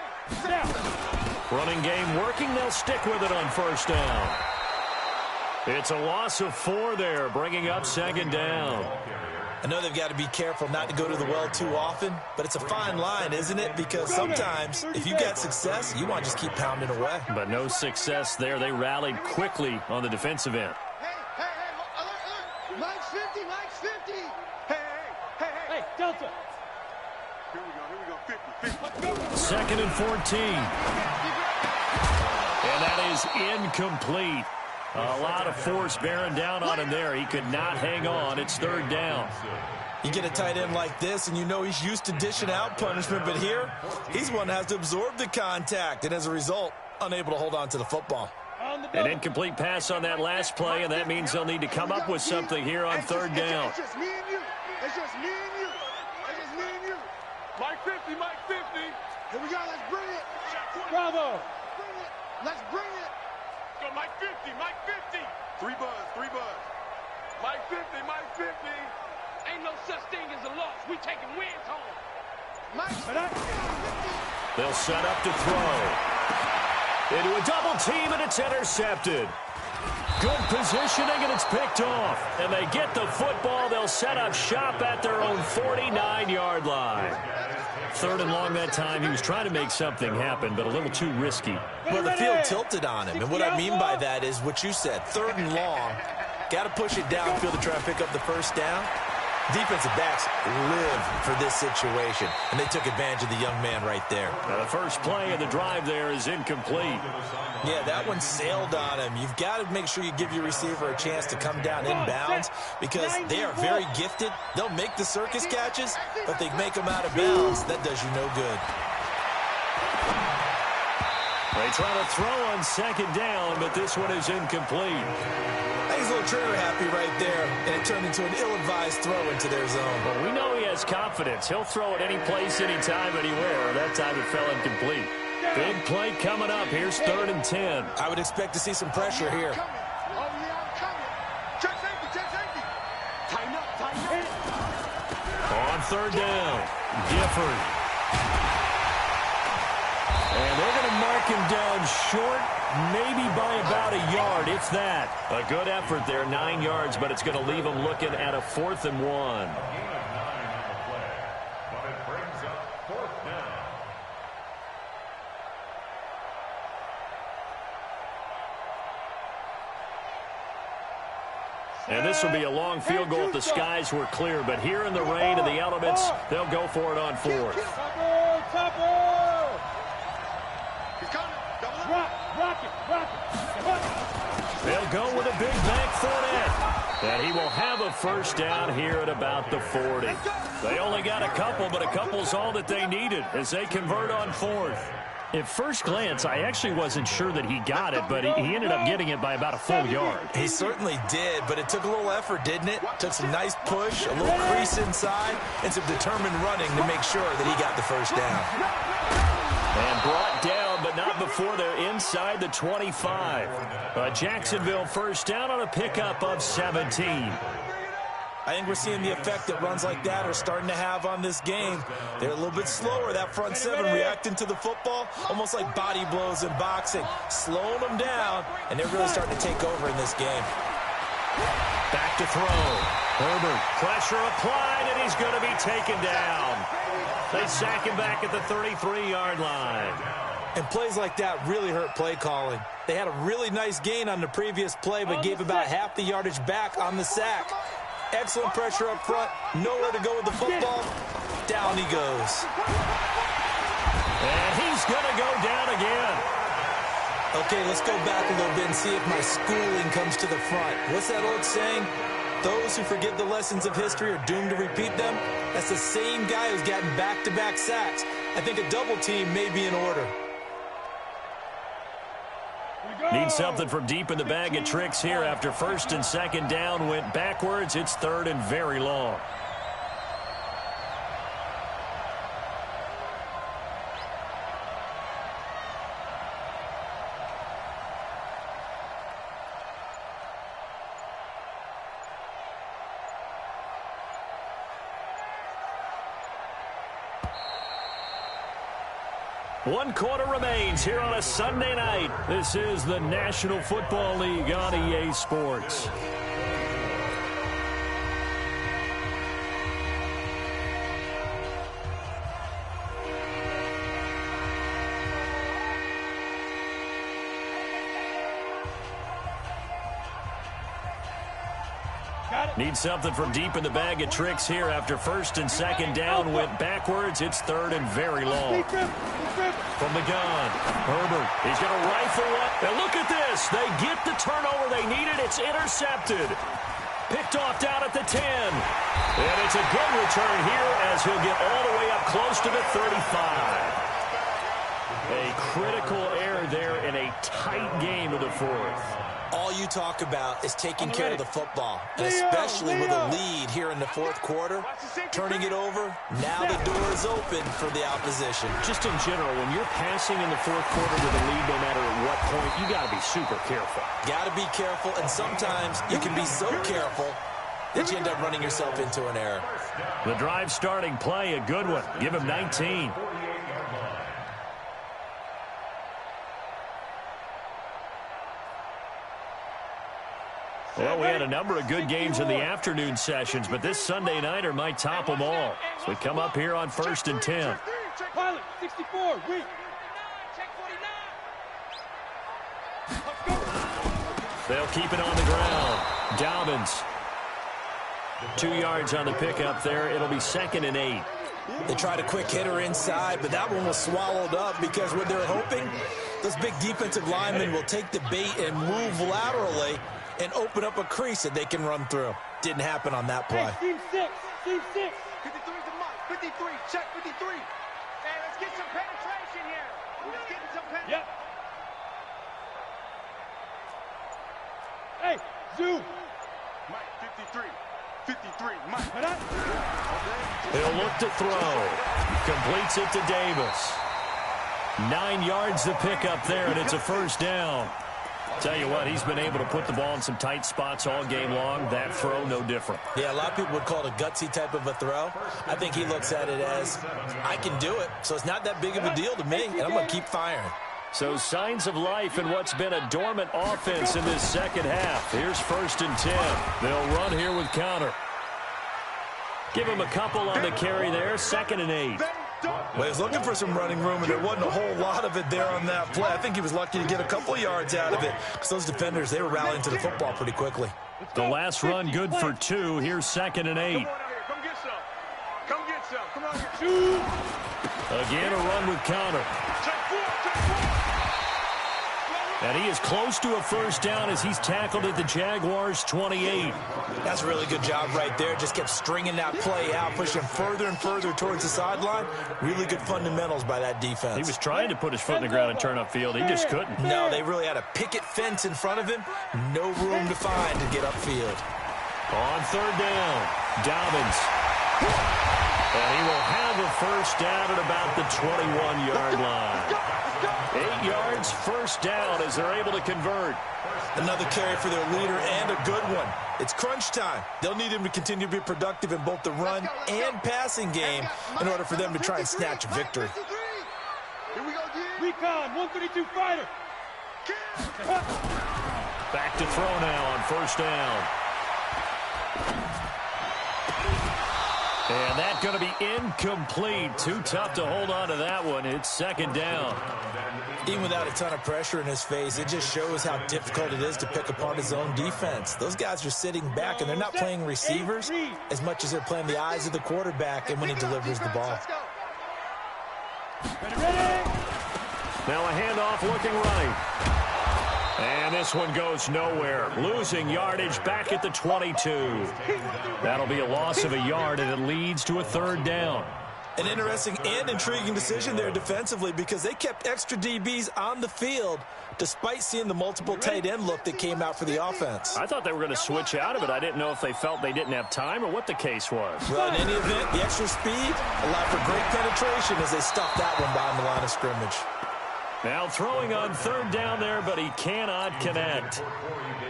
Running game working. They'll stick with it on first down. It's a loss of 4 there, bringing up 2nd down. I know they've got to be careful not to go to the well too often, but it's a fine line, isn't it? Because sometimes, if you got success, you want to just keep pounding away. But no success there. They rallied quickly on the defensive end. Hey, Mike's 50, Mike's 50. Hey, Delta. Here we go, 50. 2nd and 14. And that is incomplete. A lot of force bearing down on him there. He could not hang on. It's 3rd down. You get a tight end like this, and you know he's used to dishing out punishment, but here, he's one that has to absorb the contact, and as a result, unable to hold on to the football. An incomplete pass on that last play, and that means they'll need to come up with something here on 3rd down. It's just me and you. It's just me and you. It's just me and you. Mike 50, Mike 50. Here we go, let's bring it. Bravo. Bring it. Let's bring it. Go, Mike 50, Mike 50. 3 buzz. Mike 50, Mike 50. Ain't no such thing as a loss. We taking wins home. Mike 50. They'll set up to throw. Into a double team, and it's intercepted. Good positioning, and it's picked off. And they get the football. They'll set up shop at their own 49-yard line. 3rd and long that time. He was trying to make something happen, but a little too risky. Well, the field tilted on him, and what I mean by that is what you said, 3rd and long. Got to push it downfield to try and pick up the first down. Defensive backs live for this situation, and they took advantage of the young man right there. Now, the first play of the drive there is incomplete. Yeah, that one sailed on him. You've got to make sure you give your receiver a chance to come down inbounds because they are very gifted. They'll make the circus catches, but they make them out of bounds. That does you no good. They try to throw on 2nd down, but this one is incomplete. I think he's a little trigger happy right there, and it turned into an ill-advised throw into their zone. Well, we know he has confidence. He'll throw it any place, anytime, anywhere. That time it fell incomplete. Big play coming up. Here's 3rd and 10. I would expect to see some pressure here. Oh, yeah, I'm coming. Check safety. Tighten up. On 3rd down, Gifford. And they're going to mark him down short, maybe by about a yard, if that. A good effort there, 9 yards, but it's going to leave him looking at a 4th and 1. And this will be a long field goal if the skies were clear, but here in the rain and the elements, they'll go for it on 4th. He's coming. Rock it. They'll go with a big bank Fournette. And he will have a first down here at about the 40. They only got a couple, but a couple's all that they needed as they convert on 4th. At first glance, I actually wasn't sure that he got it, but he ended up getting it by about a full yard. He certainly did, but it took a little effort, didn't it? Took some nice push, a little crease inside, and some determined running to make sure that he got the first down. And brought down, but not before they're inside the 25. Jacksonville first down on a pickup of 17. I think we're seeing the effect that runs like that are starting to have on this game. They're a little bit slower, that front 7 reacting to the football, almost like body blows in boxing, slowing them down, and they're really starting to take over in this game. Back to throw. Herbert, pressure applied, and he's going to be taken down. They sack him back at the 33-yard line. And plays like that really hurt play calling. They had a really nice gain on the previous play, but gave about half the yardage back on the sack. Excellent pressure up front. Nowhere to go with the football. Down he goes. And he's going to go down again. Okay, let's go back a little bit and see if my schooling comes to the front. What's that old saying? Those who forget the lessons of history are doomed to repeat them. That's the same guy who's gotten back-to-back sacks. I think a double team may be in order. Need something from deep in the bag of tricks here after first and second down went backwards. It's third and very long. One quarter remains here on a Sunday night. This is the National Football League on EA Sports. Need something from deep in the bag of tricks here after first and second down went backwards. It's third and very long. From the gun, Herbert, he's going to rifle up. And look at this. They get the turnover they needed. It's intercepted. Picked off down at the 10. And it's a good return here as he'll get all the way up close to the 35. A critical error there in a tight game of the fourth. All you talk about is taking care of the football, and especially with a lead here in the fourth quarter, turning it over, now the door is open for the opposition. Just in general, when you're passing in the fourth quarter with a lead, no matter at what point, you got to be super careful. Got to be careful, and sometimes you can be so careful that you end up running yourself into an error. The drive starting play, a good one. Give him 19. Well, we had a number of good games in the afternoon sessions, but this Sunday nighter might top them all. So we come up here on first and 10. Pilot, 64, wait. They'll keep it on the ground. Dobbins. 2 yards on the pickup there. It'll be second and 8. They tried a quick hitter inside, but that one was swallowed up because what they're hoping, those big defensive linemen will take the bait and move laterally and open up a crease that they can run through. Didn't happen on that play. Hey, team 6. 53's the mark. 53, check 53. Hey, let's get some penetration here. Let's get some penetration. Yep. Hey, zoom. Mike, 53. 53, Mike. He'll look to throw. Completes it to Davis. 9 yards the pickup there, and it's a first down. Tell you what, he's been able to put the ball in some tight spots all game long. That throw, no different. Yeah, a lot of people would call it a gutsy type of a throw. I think he looks at it as, I can do it, so it's not that big of a deal to me, and I'm going to keep firing. So signs of life in what's been a dormant offense in this second half. Here's first and 10. They'll run here with Conner. Give him a couple on the carry there, second and 8. Well, he was looking for some running room, and there wasn't a whole lot of it there on that play. I think he was lucky to get a couple of yards out of it because those defenders, they were rallying to the football pretty quickly. The last run good for 2. Here's second and 8. Come get some. Come get some. Come on, get 2. Again, a run with Conner. Check 4. And he is close to a first down as he's tackled at the Jaguars' 28. That's a really good job right there. Just kept stringing that play out, pushing further and further towards the sideline. Really good fundamentals by that defense. He was trying to put his foot in the ground and turn upfield. He just couldn't. No, they really had a picket fence in front of him. No room to find to get upfield. On third down, Dobbins. And he will have a first down at about the 21-yard line. 8 yards, first down as they're able to convert. Another carry for their leader and a good one. It's crunch time. They'll need him to continue to be productive in both the run and passing game in order for them to try and snatch a victory. Recon, 132 fighter. Back to throw now on first down. And that's going to be incomplete. Too tough to hold on to that one. It's second down. Even without a ton of pressure in his face, it just shows how difficult it is to pick apart his own defense. Those guys are sitting back, and they're not playing receivers as much as they're playing the eyes of the quarterback and when he delivers the ball. Now a handoff looking right. And this one goes nowhere. Losing yardage back at the 22. That'll be a loss of a yard, and it leads to a third down. An interesting and intriguing decision there defensively because they kept extra DBs on the field despite seeing the multiple tight end look that came out for the offense. I thought they were going to switch out of it. I didn't know if they felt they didn't have time or what the case was. Well, in any event, the extra speed allowed for great penetration as they stuffed that one behind the line of scrimmage. Now throwing on third down there, but he cannot connect.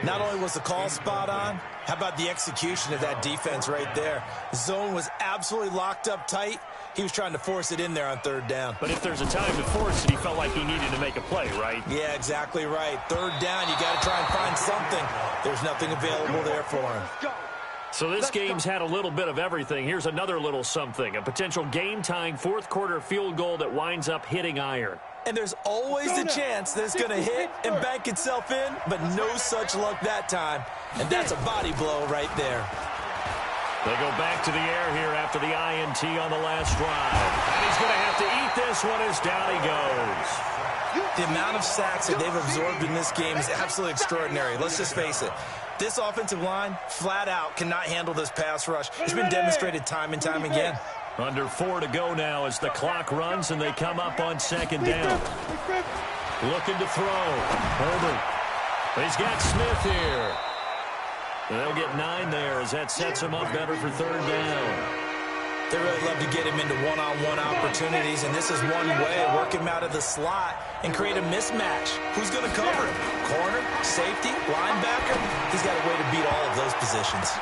Not only was the call spot on, how about the execution of that defense right there? The zone was absolutely locked up tight. He was trying to force it in there on third down. But if there's a time to force it, he felt like he needed to make a play, right? Yeah, exactly right. Third down, you got to try and find something. There's nothing available there for him. So this game's had a little bit of everything. Here's another little something. A potential game-tying fourth-quarter field goal that winds up hitting iron. And there's always the chance that it's going to hit and bank itself in, but no such luck that time. And that's a body blow right there. They go back to the air here after the INT on the last drive. And he's going to have to eat this one as down he goes. The amount of sacks that they've absorbed in this game is absolutely extraordinary. Let's just face it. This offensive line, flat out, cannot handle this pass rush. It's been demonstrated time and time again. Under 4 to go now as the clock runs and they come up on second down. Looking to throw. Herbert. He's got Smith here. And they'll get 9 there as that sets him up better for third down. They really love to get him into one-on-one opportunities, and this is one way, work him out of the slot and create a mismatch. Who's going to cover him? Corner, safety, linebacker? He's got a way to beat all of those positions.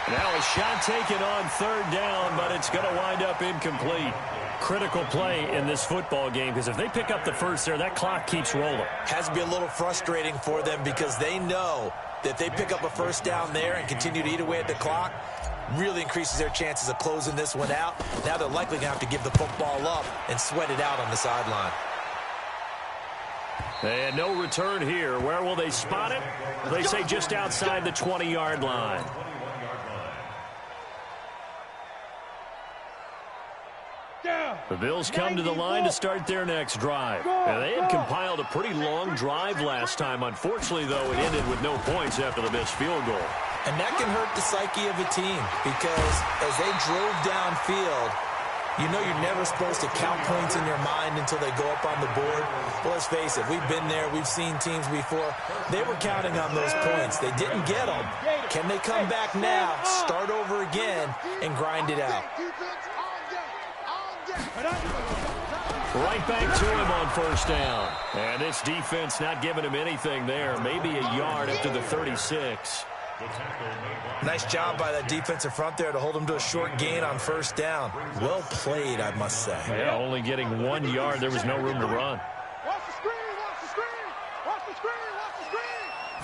Now a shot taken on third down, but it's going to wind up incomplete. Critical play in this football game because if they pick up the first there, that clock keeps rolling. Has to be a little frustrating for them because they know that if they pick up a first down there and continue to eat away at the clock, really increases their chances of closing this one out. Now they're likely going to have to give the football up and sweat it out on the sideline. And no return here. Where will they spot it? They say just outside the 20-yard line. The Bills come to the line to start their next drive. Now, they had compiled a pretty long drive last time. Unfortunately, though, it ended with no points after the missed field goal. And that can hurt the psyche of a team because as they drove downfield, you know you're never supposed to count points in your mind until they go up on the board. Well, let's face it, we've been there. We've seen teams before. They were counting on those points. They didn't get them. Can they come back now, start over again, and grind it out? Right back to him on first down. And this defense not giving him anything there. Maybe a yard up to the 36. Nice job by that defensive front there to hold him to a short gain on first down. Well played, I must say. Yeah, only getting 1 yard. There was no room to run. Watch the screen, watch the screen, watch the screen,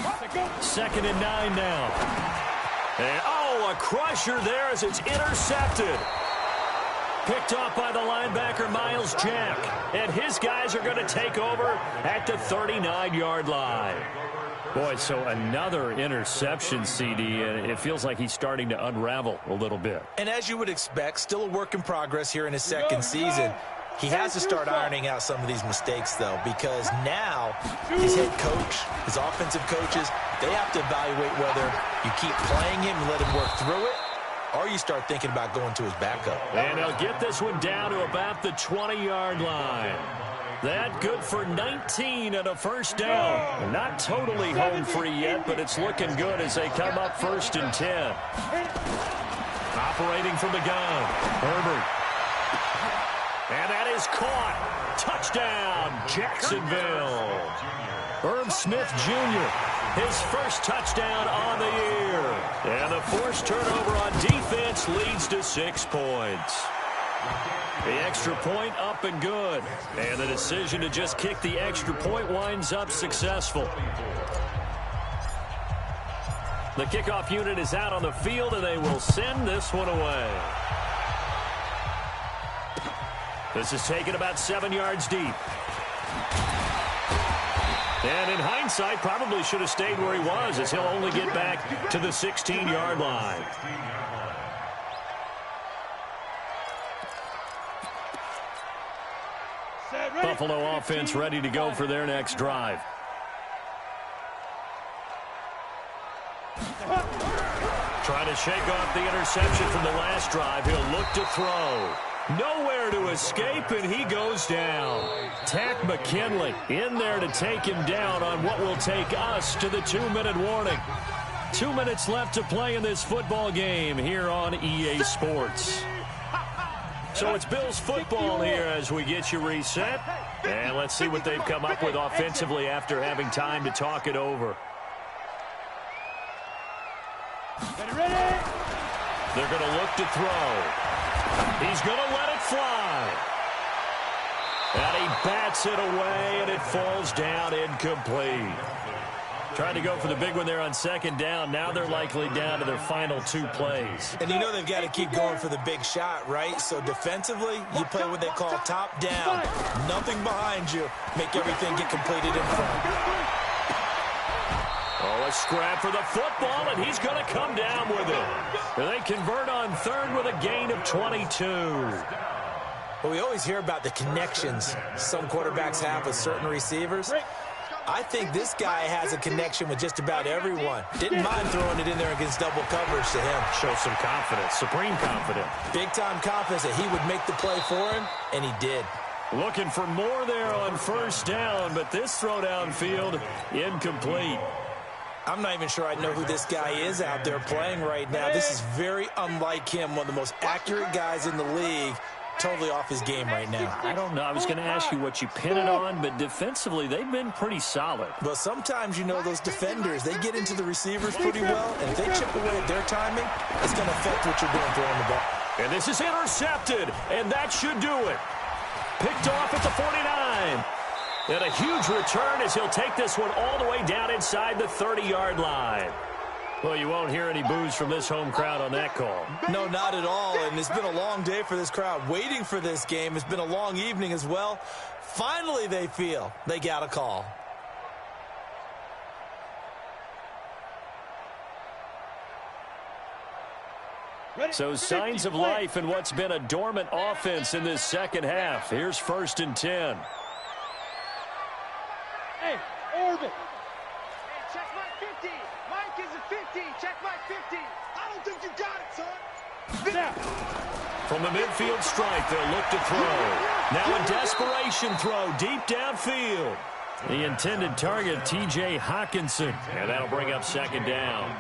watch the screen. Second and 9 now. And, oh, a crusher there as it's intercepted. Picked off by the linebacker, Miles Jack. And his guys are going to take over at the 39-yard line. Boy, so another interception, CD, and it feels like he's starting to unravel a little bit. And as you would expect, still a work in progress here in his second season. He has to start ironing out some of these mistakes, though, because now his head coach, his offensive coaches, they have to evaluate whether you keep playing him and let him work through it, or you start thinking about going to his backup. And they'll get this one down to about the 20-yard line. That good for 19 and a first down. Not totally home free yet, but it's looking good as they come up first and 10. Operating from the gun, Herbert. And that is caught. Touchdown, Jacksonville. Irv Smith Jr., his first touchdown on the year. And the forced turnover on defense leads to 6 points. The extra point up and good. And the decision to just kick the extra point winds up successful. The kickoff unit is out on the field, and they will send this one away. This is taken about 7 yards deep. And in hindsight, probably should have stayed where he was, as he'll only get back to the 16-yard line. Buffalo offense ready to go for their next drive. Trying to shake off the interception from the last drive. He'll look to throw. Nowhere to escape, and he goes down. Takk McKinley in there to take him down on what will take us to the 2-minute warning. 2 minutes left to play in this football game here on EA Sports. So it's Bills football here as we get you reset. And let's see what they've come up with offensively after having time to talk it over. They're going to look to throw. He's going to let it fly. And he bats it away, and it falls down incomplete. Trying to go for the big one there on second down. Now they're likely down to their final 2 plays. And you know they've got to keep going for the big shot, right? So defensively, you play what they call top down. Nothing behind you. Make everything get completed in front. Oh, a scrap for the football, and he's going to come down with it. And they convert on third with a gain of 22. Well, we always hear about the connections some quarterbacks have with certain receivers. I think this guy has a connection with just about everyone. Didn't mind throwing it in there against double coverage to him. Shows some confidence, supreme confidence. Big-time confidence that he would make the play for him, and he did. Looking for more there on first down, but this throw downfield, incomplete. I'm not even sure I know who this guy is out there playing right now. This is very unlike him, one of the most accurate guys in the league. Totally off his game right now. I don't know. I was going to ask you what you pin it on, but defensively, they've been pretty solid. Well, sometimes, you know, those defenders, they get into the receivers pretty well, and if they chip away at their timing, it's going to affect what you're doing throwing the ball. And this is intercepted, and that should do it. Picked off at the 49. And a huge return as he'll take this one all the way down inside the 30-yard line. Well, you won't hear any boos from this home crowd on that call. No, not at all, and it's been a long day for this crowd waiting for this game. It's been a long evening as well. Finally, they feel they got a call. So signs of life in what's been a dormant offense in this second half. Here's 1st and 10. Hey, Orbit. Hey, check my 50. Mike is a 50. Check my 50. I don't think you got it, son. Now. From the midfield stripe, they'll look to throw. Now a desperation throw deep downfield. The intended target, T.J. Hockenson. And that'll bring up second down.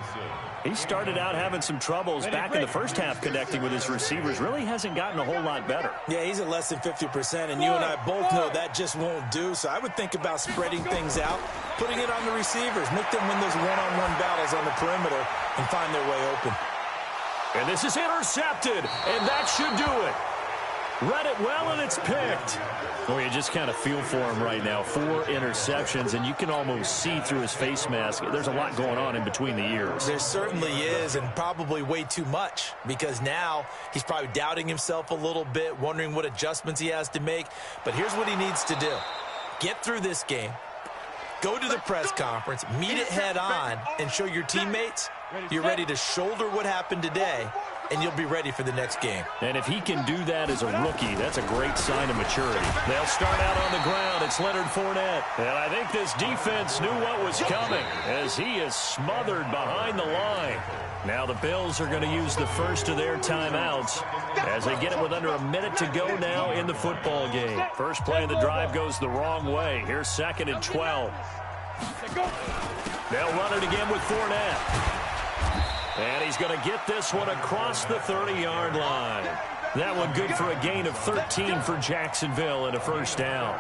He started out having some troubles back in the first half connecting with his receivers. Really hasn't gotten a whole lot better. Yeah, he's at less than 50%, and you and I both know that just won't do. So I would think about spreading things out, putting it on the receivers, make them win those one-on-one battles on the perimeter and find their way open. And this is intercepted, and that should do it. Read it well, and it's picked. Well, you just kind of feel for him right now. 4 interceptions, and you can almost see through his face mask. There's a lot going on in between the ears. There certainly is, and probably way too much, because now he's probably doubting himself a little bit, wondering what adjustments he has to make. But here's what he needs to do. Get through this game. Go to the press conference, meet it head on, and show your teammates you're ready to shoulder what happened today, and you'll be ready for the next game. And if he can do that as a rookie, that's a great sign of maturity. They'll start out on the ground. It's Leonard Fournette. And I think this defense knew what was coming as he is smothered behind the line. Now the Bills are going to use the first of their timeouts as they get it with under a minute to go now in the football game. First play of the drive goes the wrong way. Here's 2nd and 12. They'll run it again with Fournette. And he's going to get this one across the 30-yard line. That one good for a gain of 13 for Jacksonville and a first down.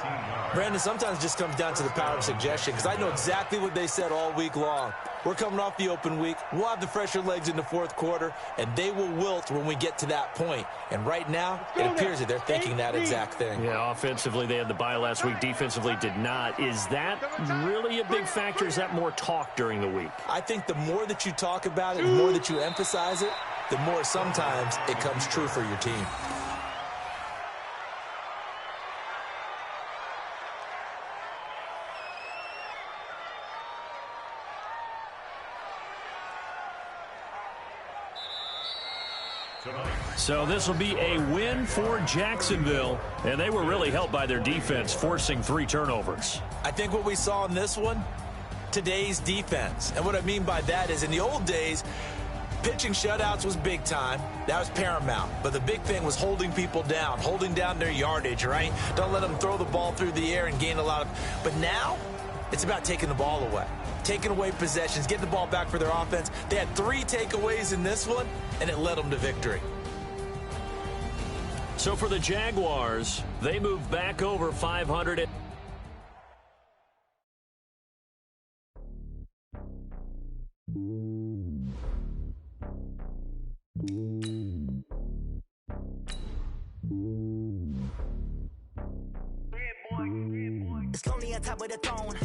Brandon, sometimes it just comes down to the power of suggestion, because I know exactly what they said all week long. We're coming off the open week. We'll have the fresher legs in the fourth quarter, and they will wilt when we get to that point. And right now, it appears that they're thinking that exact thing. Yeah, offensively, they had the bye last week. Defensively, did not. Is that really a big factor? Is that more talk during the week? I think the more that you talk about it, the more that you emphasize it, the more sometimes it comes true for your team. So this will be a win for Jacksonville, and they were really helped by their defense, forcing 3 turnovers. I think what we saw in this one, today's defense. And what I mean by that is in the old days, pitching shutouts was big time. That was paramount. But the big thing was holding people down, holding down their yardage, right? Don't let them throw the ball through the air and gain a lot of... But now, it's about taking the ball away. Taking away possessions, getting the ball back for their offense. They had 3 takeaways in this one, and it led them to victory. So for the Jaguars, they move back over 500. It's lonely on top of the throne.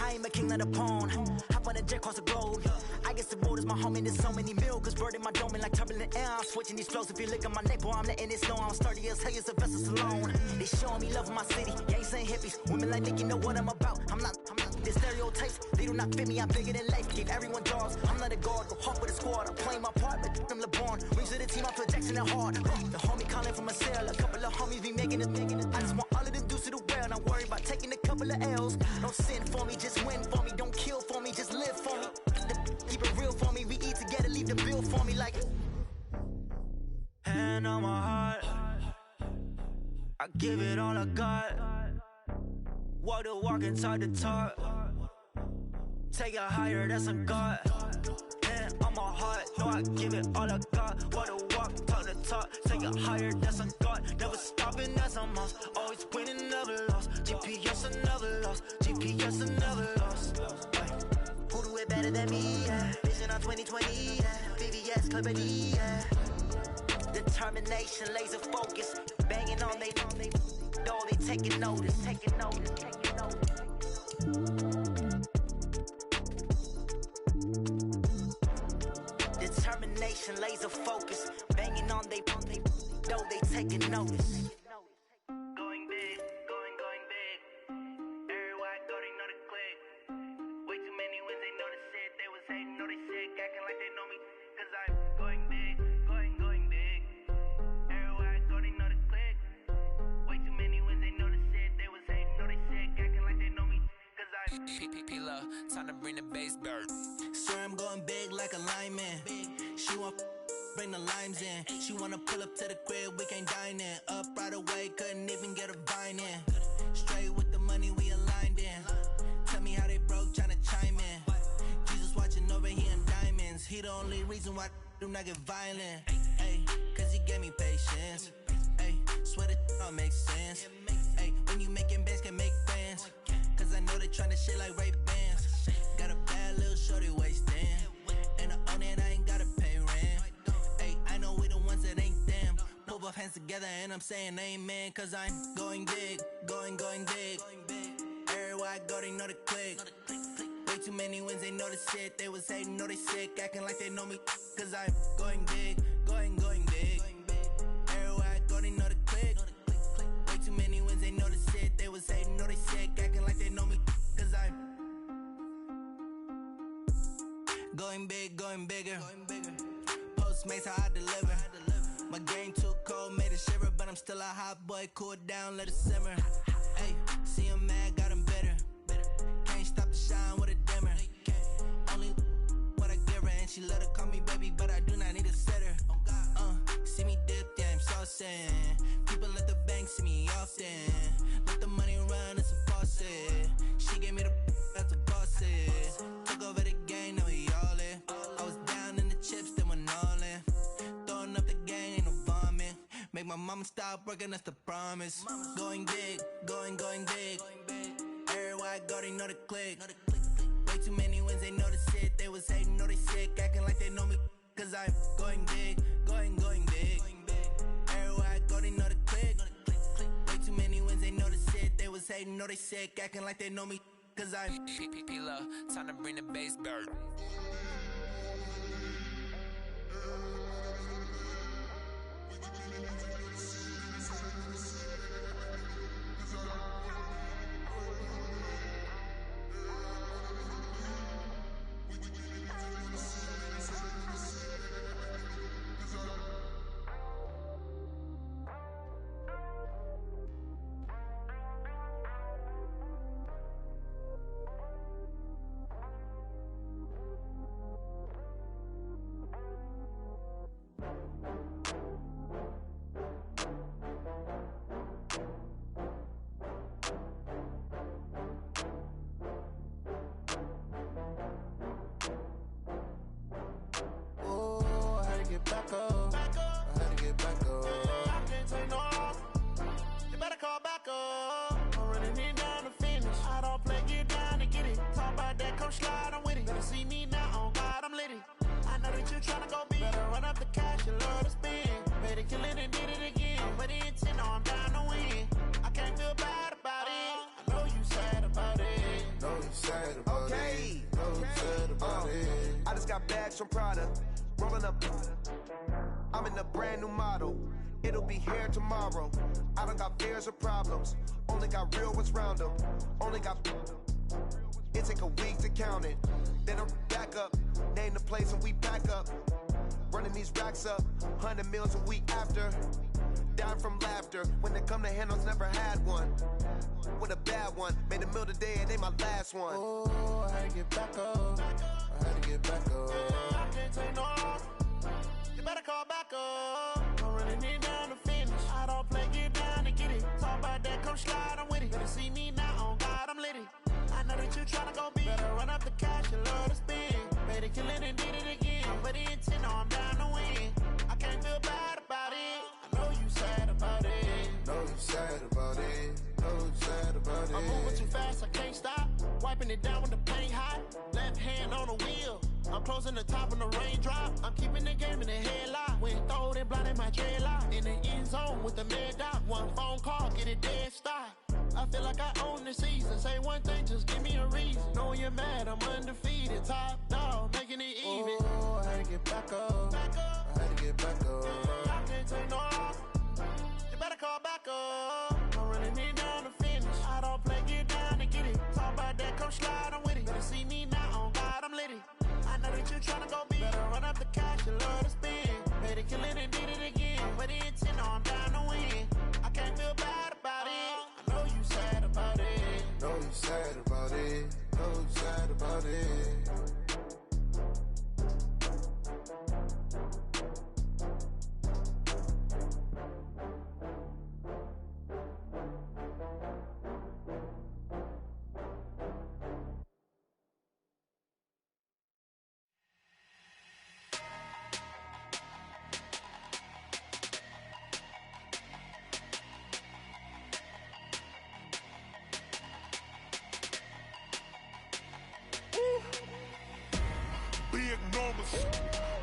I ain't a king of the pawn. Hop on a jet across the globe. I guess the road is my home and there's so many milkers burning my dome like turbulent air. I'm switching these flows. If you look at my neck, boy, I'm letting it snow. I'm sturdy as hell as a vessel alone. They showing me love in my city. Gangs ain't hippies. Women like think you know what I'm about. I'm not the stereotypes. They do not fit me. I'm bigger than life. Give everyone jobs. I'm not a guard. Go hard with a squad. I'm playing my part like them LeBron. Rings to the team. I feel Jackson and hard. The homie calling from a cell. A couple of homies be making it. I just want all of them dudes to the well. Not worry about taking a couple of L's. Don't sin for me. Just win for me. Don't kill for me. Just live for me. Keep it real for me. We eat together. Leave the bill for me like. Hand on my heart. I give it all I got. Walk the walk and talk the talk. Take it higher, that's a God. Hand on my heart, no, I give it all I got. Walk the walk, talk the talk. Take it higher, that's a God. Never stopping, that's a must. Always winning, never lost. GPS, I never lost. GPS, I never lost. Who do it better than me? Yeah. Vision on 2020, yeah. VVS, Clippity, yeah. Determination, laser focus. Banging on they know they taking notice. Determination, laser focus. Banging on they know they taking notice. Going big, going big. Everywhere I go, they know the click. Way too many wins, they know the shit. They was hating, know they sick, acting like they know me. Cause I'm going big, going big. Everywhere I go, they know the click. Way too many wins, they know the shit. They was hating, know they sick, acting like they know me. Cause I'm P-P-P-Love, time to bring the bass dirt. Swear I'm going big like a lineman. She want bring the limes in. She wanna pull up to the crib, we can't dine in. Up right away, couldn't even get a vine in. Straight with the money we aligned in. Tell me how they broke, tryna chime in. Jesus watching over here in diamonds. He the only reason why do not get violent. Ay, cause he gave me patience. Ay, swear that don't make sense. Ay, when you making bands, can make friends. Cause I know they tryna shit like Ray Bans. Got a bad little shorty wasting. And I own it, I ain't gotta pay rent. Ay, I know we the ones that ain't them. Pull both hands together and I'm saying amen. Cause I'm going big, going big. Everywhere I go, they know the click. Way too many wins, they know the shit. They was hating, know they sick, acting like they know me. Cause I'm going big, going big. Everywhere I go, they know the click. Way too many wins, they know the shit. They was hating, know they sick, acting like they know me. Cause I'm going big, going bigger. Postmates how I deliver. My game too cold, made it shiver, but I'm still a hot boy. Cool it down, let it simmer. Hey, see him mad, got him bitter. Can't stop the shine with a dimmer. Only what I give her, and she let her call me baby, but I do not need a sitter. See me dip, yeah, I'm saucing. People at the bank see me often. Let the money run, it's a faucet. She gave me the that's a boss it. Took over the game, now we all in. I was down in the chips, then went all in. Throwing up the game, ain't no vomit. Make my mama stop working, that's the promise. Going big, going big. Everywhere I go, they know the click. Way too many wins, they know the shit. They was hating, know they sick, acting like they know me. Cause I'm going big, going big. Everywhere I go, they know the click. Way too many wins, they know the shit. They was hating, know they sick, acting like they know me. Cause I'm P-Love, time to bring the bass bird. Back up. I had to get back up. I can't take no loss. You better call back up. I'm running it down to finish. I don't play, get down to get it. Talk about that, come slide, I'm with it. Better see me now, on God, I'm litty. I know that you tryna go big. Better run up the cash, you love to spend. Better kill it and did it again. I'm with the intent, no, I'm down to win. I can't feel bad about it. I know you sad about it. Know you sad about it. Know you sad about it. I just got bags from Prada. Rolling up, I'm in a brand new model. It'll be here tomorrow. I don't got fears or problems. Only got real ones round them. Only got. It take a week to count it. Then I'm back up. Name the place and we back up. Running these racks up. 100 meals a week after. Down from laughter. When they come to handles, never had one. With a bad one. Made a meal today and they my last one. Oh, I had to get back up. I had to get back up. I can't take no loss. You better call back up. I'm running it down to finish. I don't play, get down to get it. Talk about that, come slide, I'm with it. Better see me now, on God, I'm litty. I know that you tryna go big. Better run up the cash, you love to spend. Better kill it and did it again. I'm with the intent, no, I'm down to win. I can't feel bad about it. I know you sad about it. Know you sad about it. Know you sad about it. I'm moving too fast, I can't stop. Wiping it down when the paint hot. Left hand on the wheel. I'm closing the top when the raindrop. I'm keeping the game in the headlock. When throwed and blinded my dreadlock. In the end zone with the mad dot. One phone call, get it dead stop. I feel like I own the season. Say one thing, just give me a reason. Knowing you're mad, I'm undefeated. Top dog, making it even. Oh, I had to get back up. I had to get back up. I can't take no loss. You better call back up. I'm running it down to finish. I don't play, get down to get it. Talk about that, come slide, I'm with it. Better see me now, on God, I'm litty. I know that you tryna go big. Better run up the cash, you love to spend. Better kill it and did it again. I'm with the intent, no, I'm down to win. I can't feel bad about it. I know you sad about it. Know you sad about it. Know you sad about it.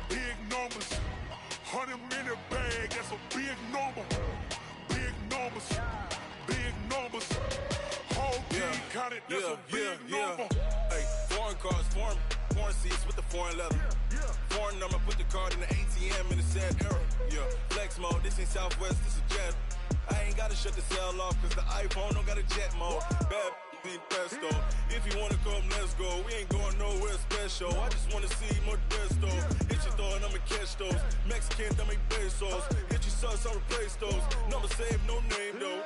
Big numbers, 100-minute bag, that's a big number. Big numbers, whole team counted, that's a big number. Hey, foreign cars, foreign seats with the foreign leather. Foreign number, put the card in the ATM in the sad era. Yeah, flex mode, this ain't Southwest, this is Jet. I ain't gotta shut the cell off, cause the iPhone don't got a jet mode. Bad need pesto. If you wanna come, let's go. We ain't going nowhere special. I just wanna see more Modesto. Hit your throw and I'ma catch those. Mexican, that make pesos. Hit your sus, I'll replace those. Number saved, no name though.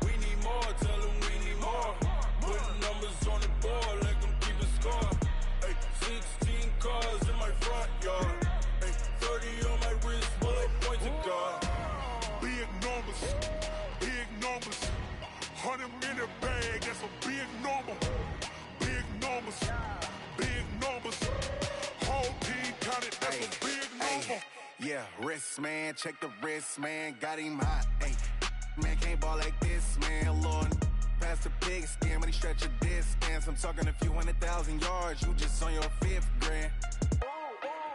We need more, tell them we need more. Putting numbers on the board, let them keep the score. Hey, 16 cars in my front yard. Hey, 30 on my wrist, while I point to God. Big numbers, 100-minute bag, that's a big number. Big numbers, whole team counted, that's a big number. Yeah, wrist man, check the wrist man, got him hot. Ay, man can't ball like this, man, Lord. past the pig skin when he stretch your distance. I'm talking a few 100,000 yards, you just on your 5th grand.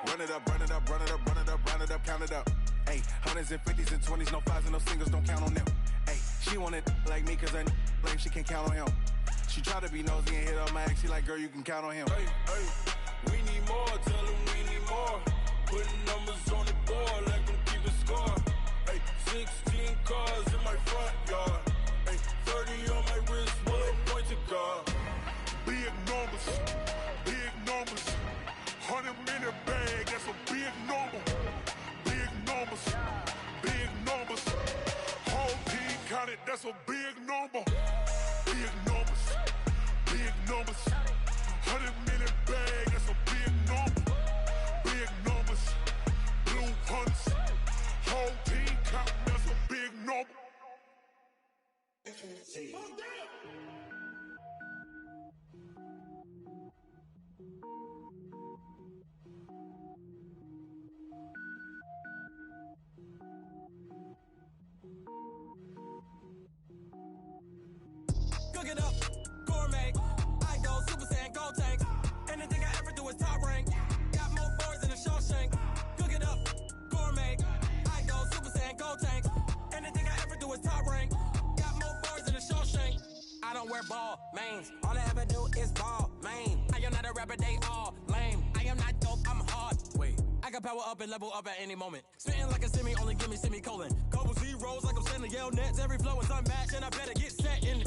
Run it up, run it up, run it up, run it up, run it up, count it up. Hey, hundreds and 50s and 20s, no 5s and no singles, don't count on them. Hey, she want it like me, cause her lame, she can't count on him. She try to be nosy and hit up my ex, she like, girl, you can count on him. Hey, hey, we need more, tell them we need more. Putting numbers on the board, let them keep it score. Hey, 16 cars in my front yard. Hey, 30 on my wrist, one point to guard. Big numbers, big numbers. 100-minute bag, that's a big number. Big numbers, big numbers. Whole team counted, that's a big number. Big numbers, big numbers. 100-minute bag, that's a big number. Big numbers, blue hunts. Whole team counting, that's a big number. Cook it up, gourmet. I go Super Saiyan, go tank. Anything I ever do is top rank. Got more boards than a Shawshank. Cook it up, gourmet. I go Super Saiyan, go tank. Anything I ever do is top rank. Got more boards than a Shawshank. I don't wear ball mains. All I ever do is ball main. I am not a rapper, they all lame. I am not dope, I'm hard. Wait, I can power up and level up at any moment. Spitting like a semi, only give me semicolon. Couple zeros like I'm sending Yale Nets. Every flow is unmatched and I better get set in.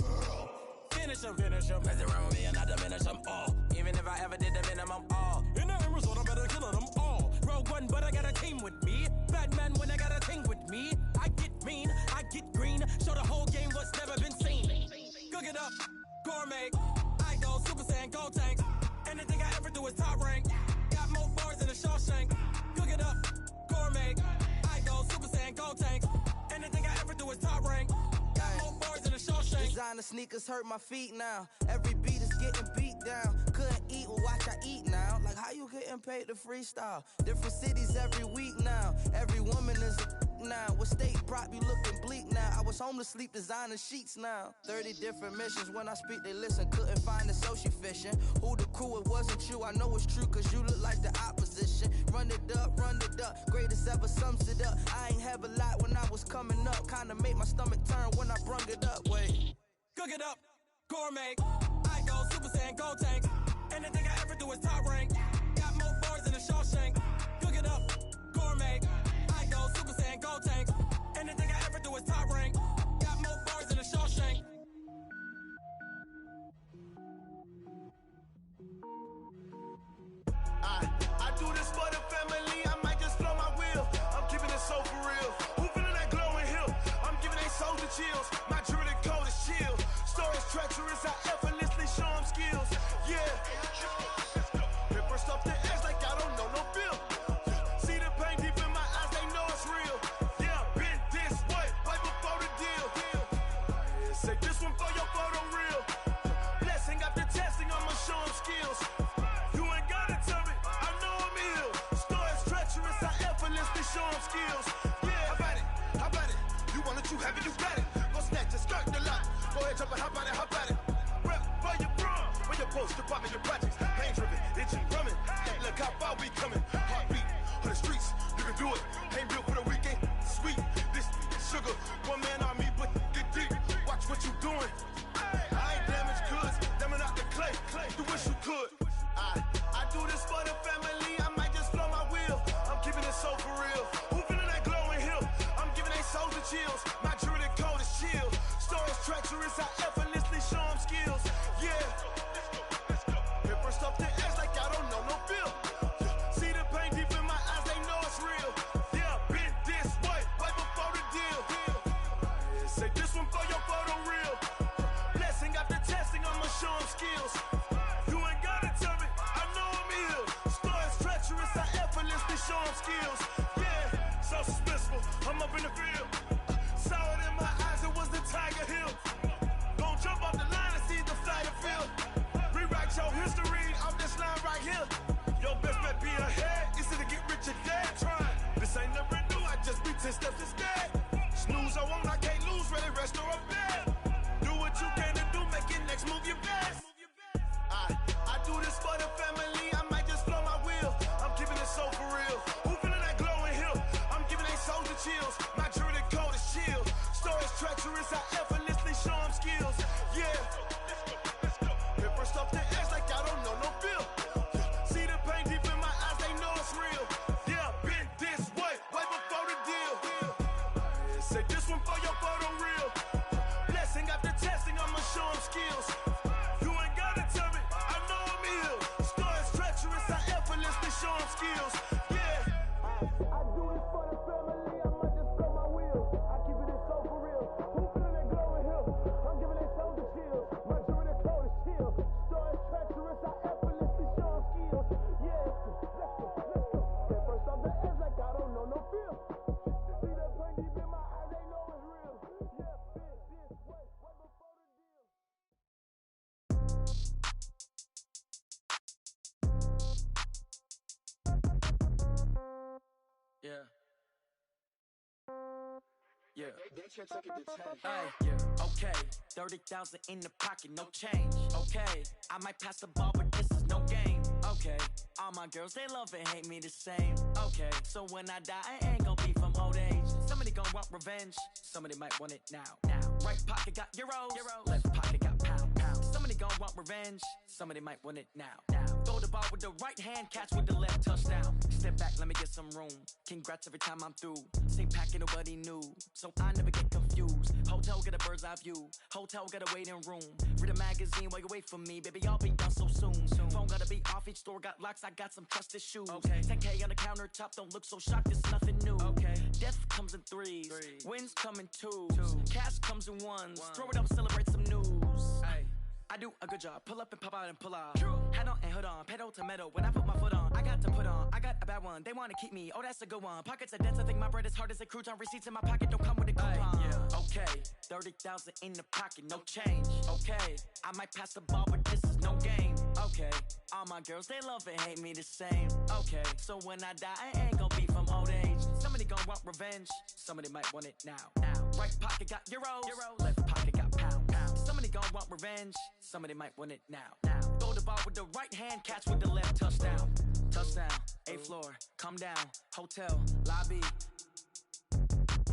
Finish them. Mess around with me and I diminish them all. Even if I ever did the minimum all. In the end result, I'm better killing them all. Rogue One, but I got a team with me. Batman when I got a team with me. I get mean, I get green. Show the whole game what's never been seen. Cook it up, gourmet. I go Super Saiyan, go tank. Anything I ever do is top rank. Got more bars than a Shawshank. Cook it up, gourmet. I go Super Saiyan, go tank. Anything I ever do is top rank. Got more bars than a Shawshank. Designer sneakers hurt my feet now. Every beat is getting beat down. Couldn't eat, well watch I eat now. Like how you getting paid to freestyle? Different cities every week now. Every woman is a now. What state prop you looking bleak now? I was home to sleep designing sheets now. 30 different missions. When I speak they listen. Couldn't find the social fishing. Who the crew? It wasn't you. I know it's true cause you look like the opposition. Run it up. Greatest ever sums it up. I ain't have a lot when I was coming up. Kinda made my stomach turn when I brung it up. Wait. Cook it up, gourmet. I go Super Saiyan, go tank. Anything I ever do is top rank. Got more bars than a Shawshank. Cook it up, gourmet. I go Super Saiyan, go tank. Anything I ever do is top rank. Got more bars than a Shawshank. I do this for the family. I might just blow my wheel. I'm keeping it so for real. Who feeling that glowing hill? I'm giving they souls the chills. My jewelry code is chill. Stories treacherous. I effortlessly show them skills. Yeah. Paper stuff the edge like I don't know no bill. See the pain deep in my eyes. They know it's real. Yeah, been this way right before the deal. Say this one for your photo real. Blessing after testing. I'ma show them skills. You ain't gotta tell me. I know I'm ill. Stories treacherous. I effortlessly show them skills. Yeah, how about it? You want it, you have it, you got it. Go snatch it, skirt the lot. Go ahead, jump it, how about it? Rep for your brum. When your post, department, your projects. Pain driven, itching, drumming. Hey, look how far we coming. Heartbeat on the streets, you can do it. Ain't built for the weekend. Sweet, this sugar. One man army, but get deep. Watch what you doing. I ain't damaged goods, damning out the clay. You wish you could. I do this for the family. I might just blow my wheel. I'm keeping it so for real. Who feeling that glowing hill? I'm giving they souls the chills. My jewelry code is chill. Stories treacherous. I effortlessly show them skills. Yeah. Paper stuff the edge like I don't know no bill. See the pain deep in my eyes. They know it's real. Yeah, been this way right before the deal. Say this one for your photo real. Blessing after testing. I'ma show them skills. You ain't gotta tell me. I know I'm ill. Stories treacherous. I effortlessly show them skills. Yeah, so suspenseful. I'm up in the field. Saw it in my eyes. It was the Tiger Hill. Gon' jump off the line and see the flight of field. Rewrite your history off this line right here. Your best bet be ahead. Easy to get rich or dead. Trying. This ain't never new. I just be 10 steps instead. Snooze I won't. I can't lose. Ready, rest or a bed. Do what you can to do. Okay, 30,000 in the pocket, no change. Okay, I might pass the ball, but this is no game. Okay, all my girls, they love and hate me the same. Okay, so when I die, I ain't gon' be from old age. Somebody gon' want revenge, somebody might want it now. Right pocket got euros, left pocket got pound. Somebody gon' want revenge, somebody might want it now. Throw the ball with the right hand, catch with the left, touchdown. Step back, let me get some room. Congrats every time I'm through. Same packet, nobody knew, so I never get confused. Hotel get a bird's eye view, hotel get a waiting room. Read a magazine while you wait for me, baby, I'll be done so soon. Phone gotta be off, each store got locks, I got some trusted shoes. 10K on the countertop, don't look so shocked, it's nothing new. Death comes in threes, wins come in twos, cash comes in ones. Throw it up, celebrate some news. I do a good job, pull up and pop out and pull out. Head on and hood on, pedal to metal. When I put my foot on, I got to put on. I got a bad one, they wanna keep me, oh that's a good one. Pockets are dense, I think my bread is hard as a crouton. Receipts in my pocket don't come with a coupon. Okay, 30,000 in the pocket, no change. Okay, I might pass the ball, but this is no game. Okay, all my girls, they love and hate me the same. Okay, so when I die, I ain't gon' be from old age. Somebody gon' want revenge, somebody might want it now. Right pocket got euros, left pocket got pound. Somebody gon' want revenge, somebody might want it now. Throw the ball with the right hand, catch with the left, touchdown. Touchdown, 8th floor, come down, hotel, lobby.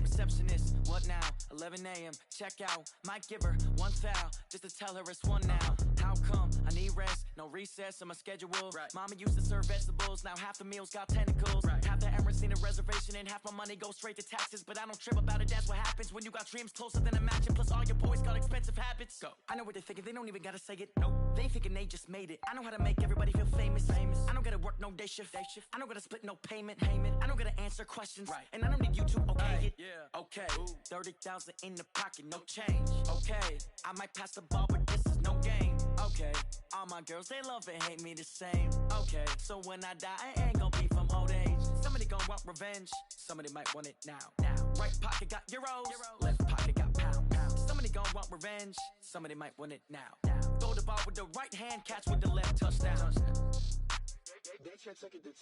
Receptionist, what now? 11 a.m., check out. Might give her one foul, just to tell her it's one now. How come? I need rest, no recess in my schedule. Mama used to serve vegetables, now half the meals got tentacles. Half the Emirates need a reservation and half my money goes straight to taxes. But I don't trip about it, that's what happens when you got dreams closer than a match. And plus all your boys got expensive habits. Go. I know what they're thinking, they don't even gotta say it. Nope. They ain't thinking they just made it. I know how to make everybody feel famous. I don't gotta work no day shift. I don't gotta split no payment. I don't gotta answer questions. And I don't need you to okay it. Okay, 30,000 in the pocket, no change. Okay, I might pass the ball, but this is no game. Okay, all my girls, they love and hate me the same. Okay, so when I die, I ain't gon' be from old age. Somebody gon' want revenge, somebody might want it now. Right pocket got euros, left pocket got pound. Somebody gon' want revenge, somebody might want it now. Throw the ball with the right hand, catch with the left, touchdown. They took it to 10.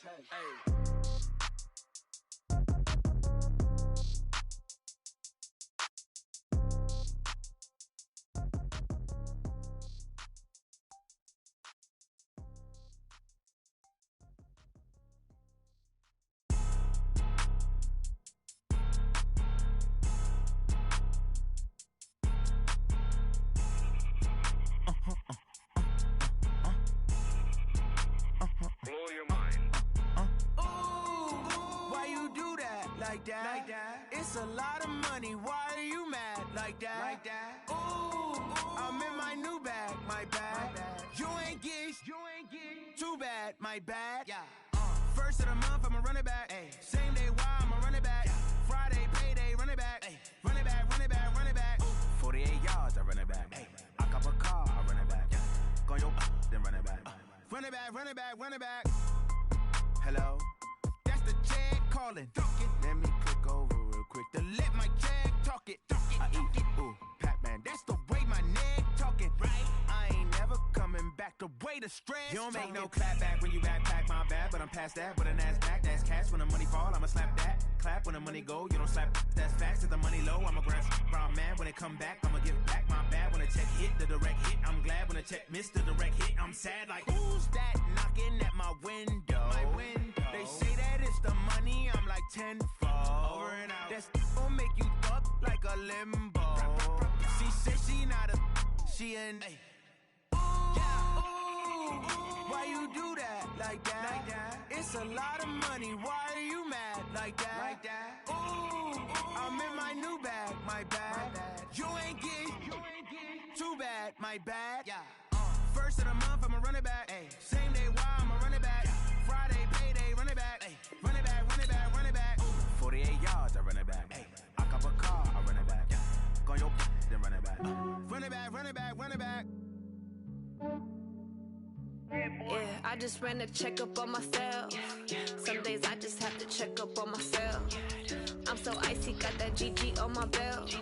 It's a lot of money, why are you mad like that? Ooh, I'm in my new bag, my bad. You ain't get too bad, my bad. First of the month, I'ma run it back. Same day, why I'ma run it back. Friday, payday, run it back. Run it back, run it back, run it back. 48 yards, I run it back. I cop a car, I run it back. Go your then run it back. Run it back, run it back, run it back. Hello? That's the Jag calling. Let me click over real quick. To let my Jag talk it. I eat it, ooh, Pac-Man. That's the way my neck talking, right? I ain't never coming back. The way the stress. You don't make no clap back when you backpack, my bad. But I'm past that. With a NASDAQ, that's cash. When the money fall, I'ma slap that. Clap when the money go, you don't slap. That's facts. If the money low, I'ma grab brown man. When it come back, I'ma give back my bad. When the check hit, the direct hit. I'm glad when the check missed the direct hit. I'm sad like, who's that knocking at my window? They say that it's the money, I'm like tenfold. Over and out. That's gon' make you up like a limbo. She said she not a, she an. Ooh, why you do that like that? It's a lot of money, why are you mad like that? Ooh, I'm in my new bag, my bad. You ain't get too bad, my bad. First of the month, I'ma run it back. Same day, why I'ma run it back. Friday, payday, run it back. Run it back, run it back, run it back. 48 yards, I run it back. I cop a car, I run it back. Go your then run it back. Run it back, run it back, run it back. Yeah, I I just ran a checkup on myself. Some days I just have to check up on myself. I'm so icy, got that GG on my belt.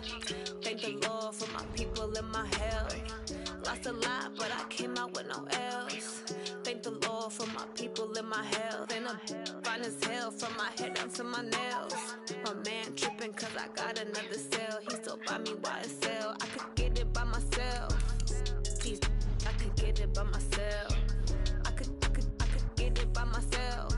Thank the Lord for my people in my health. Lost a lot, but I came out with no L's. Thank the Lord for my people in my health. And I'm fine as hell from my head down to my nails. My man tripping cause I got another cell. He still buy me YSL. I could get it by myself. These I could get it by myself. I could get it by myself.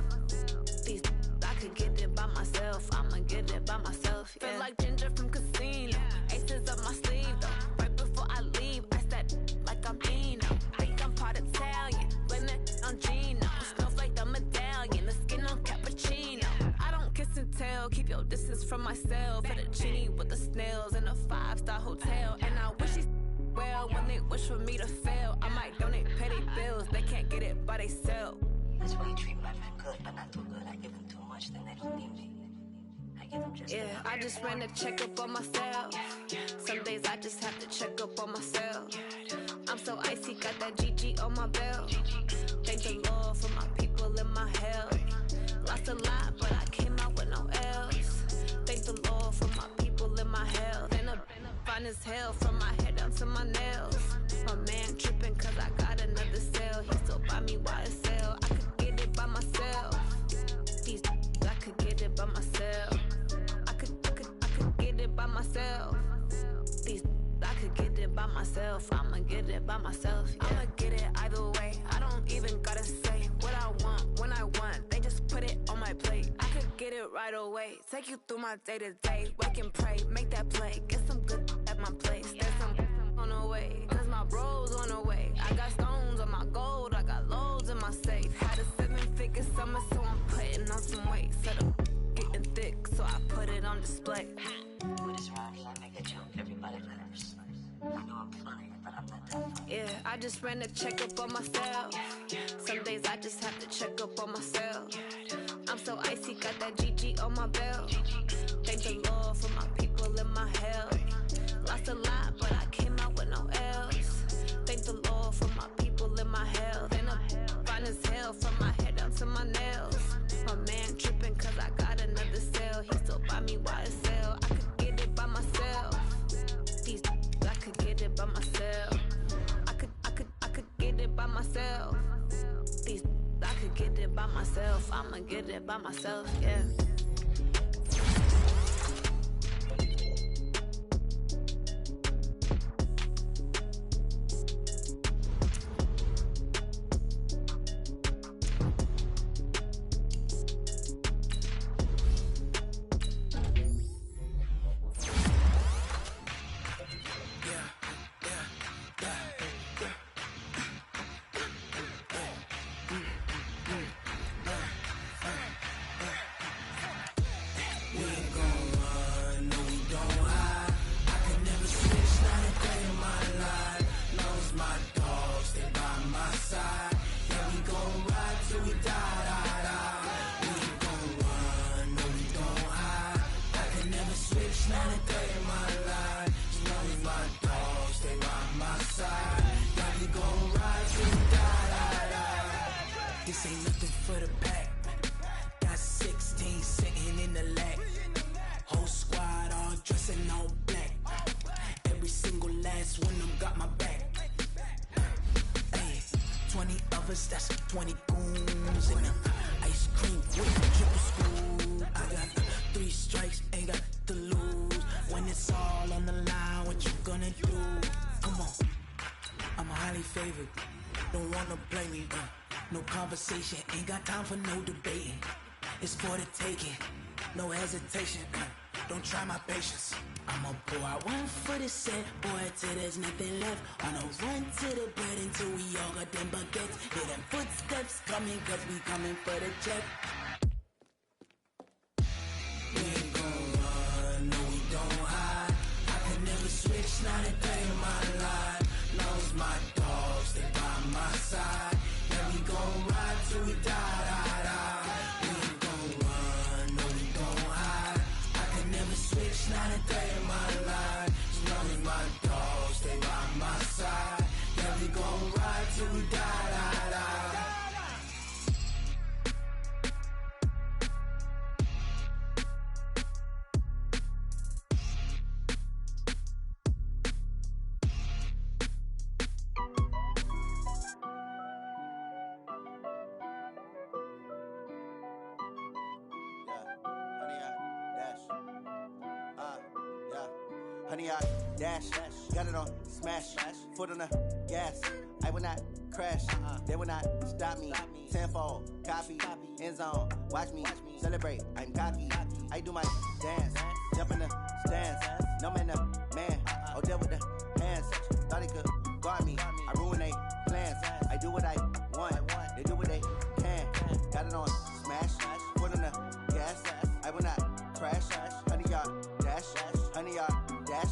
These I could get it by myself. I'ma get it by myself. Yeah. Feel like Ginger from Casino. Aces up my sleeve though. Right before I leave, I said like I'm Dino. Think I'm part Italian. Blame it on Gino. Smells like the medallion. The skin on cappuccino. I don't kiss and tell. Keep your distance from myself. At a genie with the snails in a 5-star hotel. And I wish he's well when they wish for me to fail. I might donate petty bills. They can't get it by themselves. That's why you treat my friend good, but not too good. I give them too much, then they don't need me. I give them just yeah, I just ran a checkup on myself. Some days I just have to check up on myself. I'm so icy, got that GG on my belt. Thank the Lord for my people in my health. Lost a lot, but I came out with no L's. Thank the Lord for my people in my health. And I'm fine as hell from my head down to my nails. My man tripping cause I got another cell. He still buy me YSL. I could get it by myself. These I could get it by myself. I could get it by myself. These I could get it by myself. I'ma get it by myself. Yeah. I'ma get it either way. I don't even gotta say what I want when I want. They just put it on my plate. I could get it right away. Take you through my day to day. Wake and pray, make that play. Get some good at my place. There's some on the way. Cause my bros on the way. I got stones on my gold. I got loads in my safe. Had a 7-figure summer, so I'm putting on some weight. Set up getting thick, so I put it on display. With this round, I make a joke. Everybody laughs. I know I'm funny, but I'm not that funny. Yeah, I just ran a checkup on myself. Some days I just have to check up on myself. I'm so icy, got that GG on my belt. Thank the Lord for my people in my health. Lost a lot, but I came out with no L's. Thank the Lord for my people in my health. And I'm fine as hell from my head down to my nails. My man tripping cause I got another cell. He still buy me YSL. I could get it by myself. These I could get it by myself. I could get it by myself. These I could get it by myself. I'ma get it by myself, yeah. This ain't nothing for the pack. Got 16 sitting in the lag. Whole squad all dressing all black. Every single last one of them got my back. Hey, 20 of us, that's 20 goons in the ice cream with triple school. I got 3 strikes, ain't got to lose. When it's all on the line, what you gonna do? Come on, I'm highly favored. Don't wanna play me, no conversation, ain't got time for no debating. It's for the taking, no hesitation. Don't try my patience. I'ma pour out one for the set, boy, till there's nothing left. On a run to the bread until we all got them baguettes. Hear them footsteps coming, cause we coming for the check. We ain't gon' run, no we don't hide. I can never switch, not a day in my life. Lost my dogs, they by my side. Yeah, we gon' ride till we die. We ain't gon' run, no we don't hide. I can never switch, not a day in my life. As long as my dogs, they by my side. Yeah, we gon' ride till we die. 100 yard dash. Got it on smash. Foot on the gas. I will not crash. They will not stop me. Tenfold, copy, end zone. Watch me celebrate. I'm cocky. I do my dance. Jump in the stands. No man, the man. Odell with the hands. Thought he could guard me. I ruin they plans. I do what I want. They do what they can. Got it on smash. Foot on the gas. I will not crash. 100 yard dash. 100 yard dash.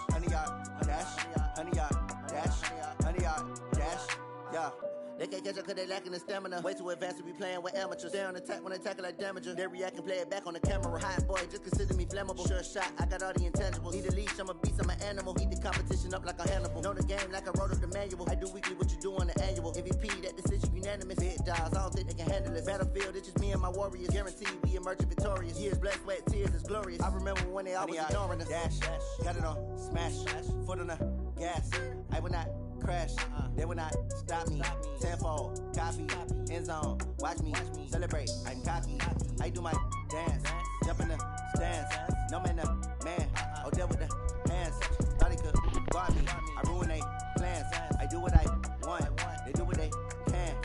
100 yard dash. 100 yard dash. 100 yard dash. Yeah. They can't catch up cause they lacking the stamina. Way too advanced to be playing with amateurs. They on attack when they tackle like damager. They react and play it back on the camera. Hot boy, just consider me flammable. Sure shot, I got all the intangibles. Need a leash, I'm a beast, I'm an animal. Heat the competition up like a Hannibal. Know the game like I wrote up the manual. I do weekly what you do on the annual. MVP, that decision unanimous. Big dogs, I don't think they can handle it. Battlefield, it's just me and my warriors. Guaranteed we emerge victorious. Years, blood, sweat, tears, it's glorious. I remember when they always ignoring us. Dash, got it on smash. Foot on the gas. I will not crash. They will not stop me. Tenfold, copy, end zone. Watch me celebrate. I'm cocky. I do my dance. Jump in the stands. No man, the man. Odell with the hands. Thought he could guard me. I ruin they plans. I do what I want. They do what they can.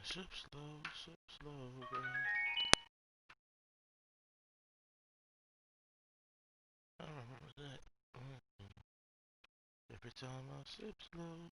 Sip slow, girl. I remember that. Every time I sip slow.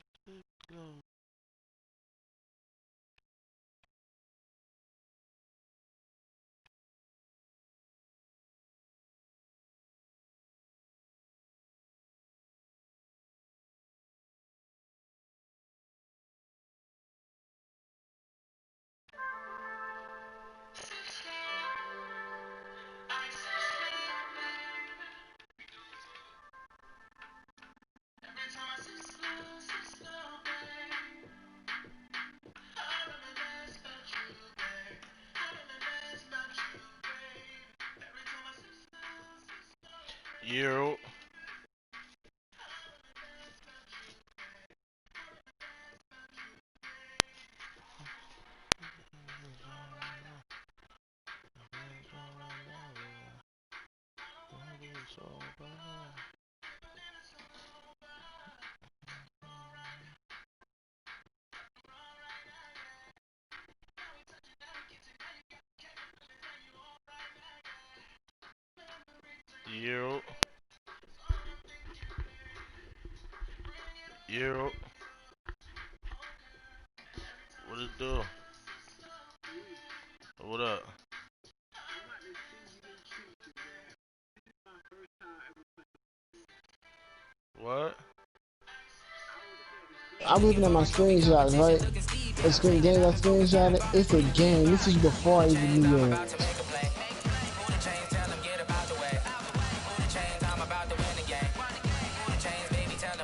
Yo. So Euro. Euro. What it do? What up? What? I'm looking at my screenshots, right? The screen game I screenshot it. It's a game. This is before I even knew it.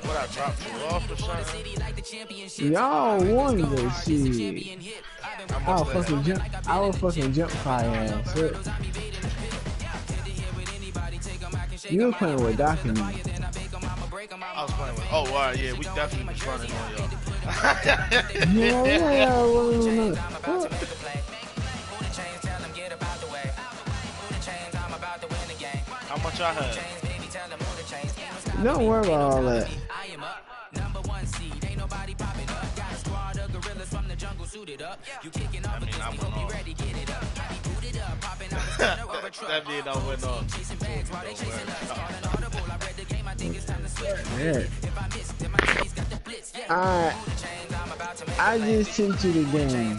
What, I dropped you off or something? Y'all won this shit. I will fucking jump fire ass. You were playing with Doc and me. I was playing with. Oh, all right, yeah, we definitely was running on y'all. How much I had? Don't worry about all that. That mean I went off. Yeah. Alright. I just sent you the game.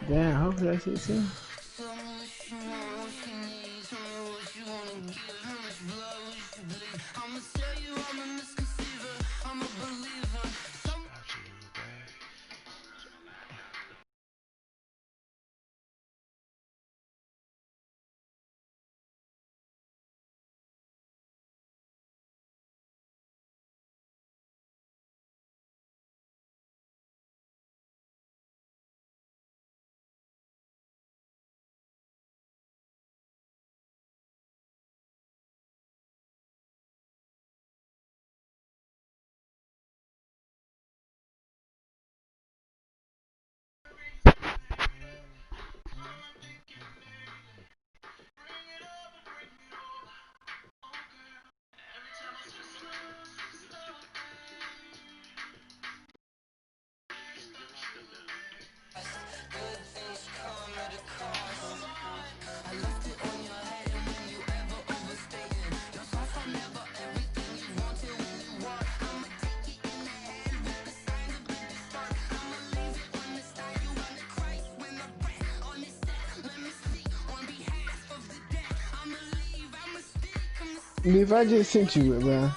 Damn, hopefully that shit too. If I just sent you it, bro.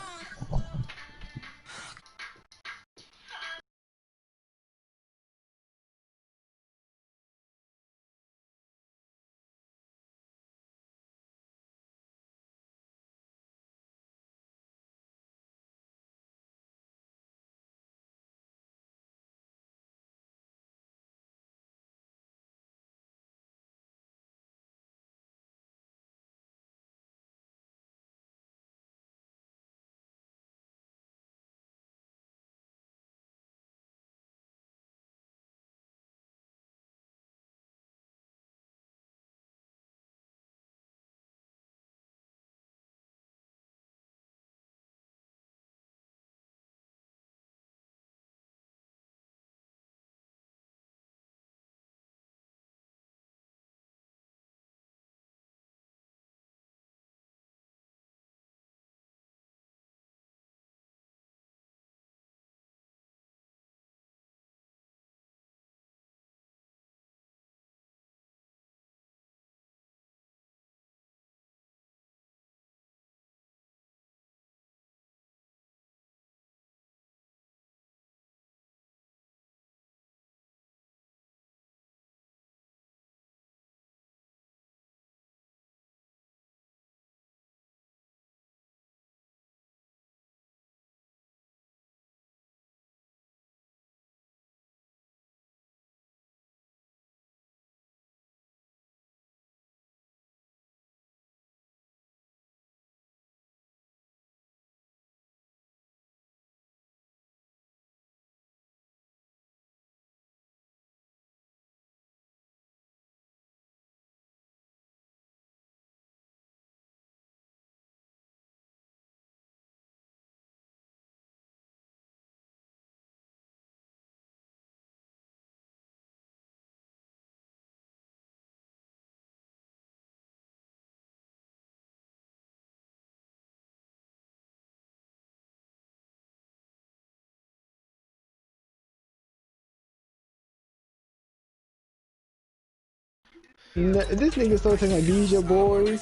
This nigga started talking like these your boys.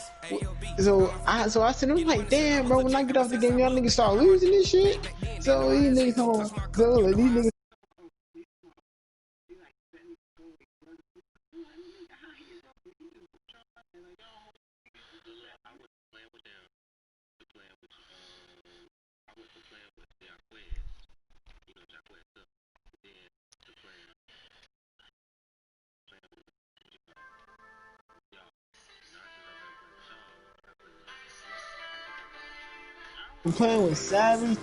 So I said, I'm like, damn, bro, when I get off the game, y'all niggas start losing this shit. So these niggas home. So like, these niggas. I'm playing with Savage,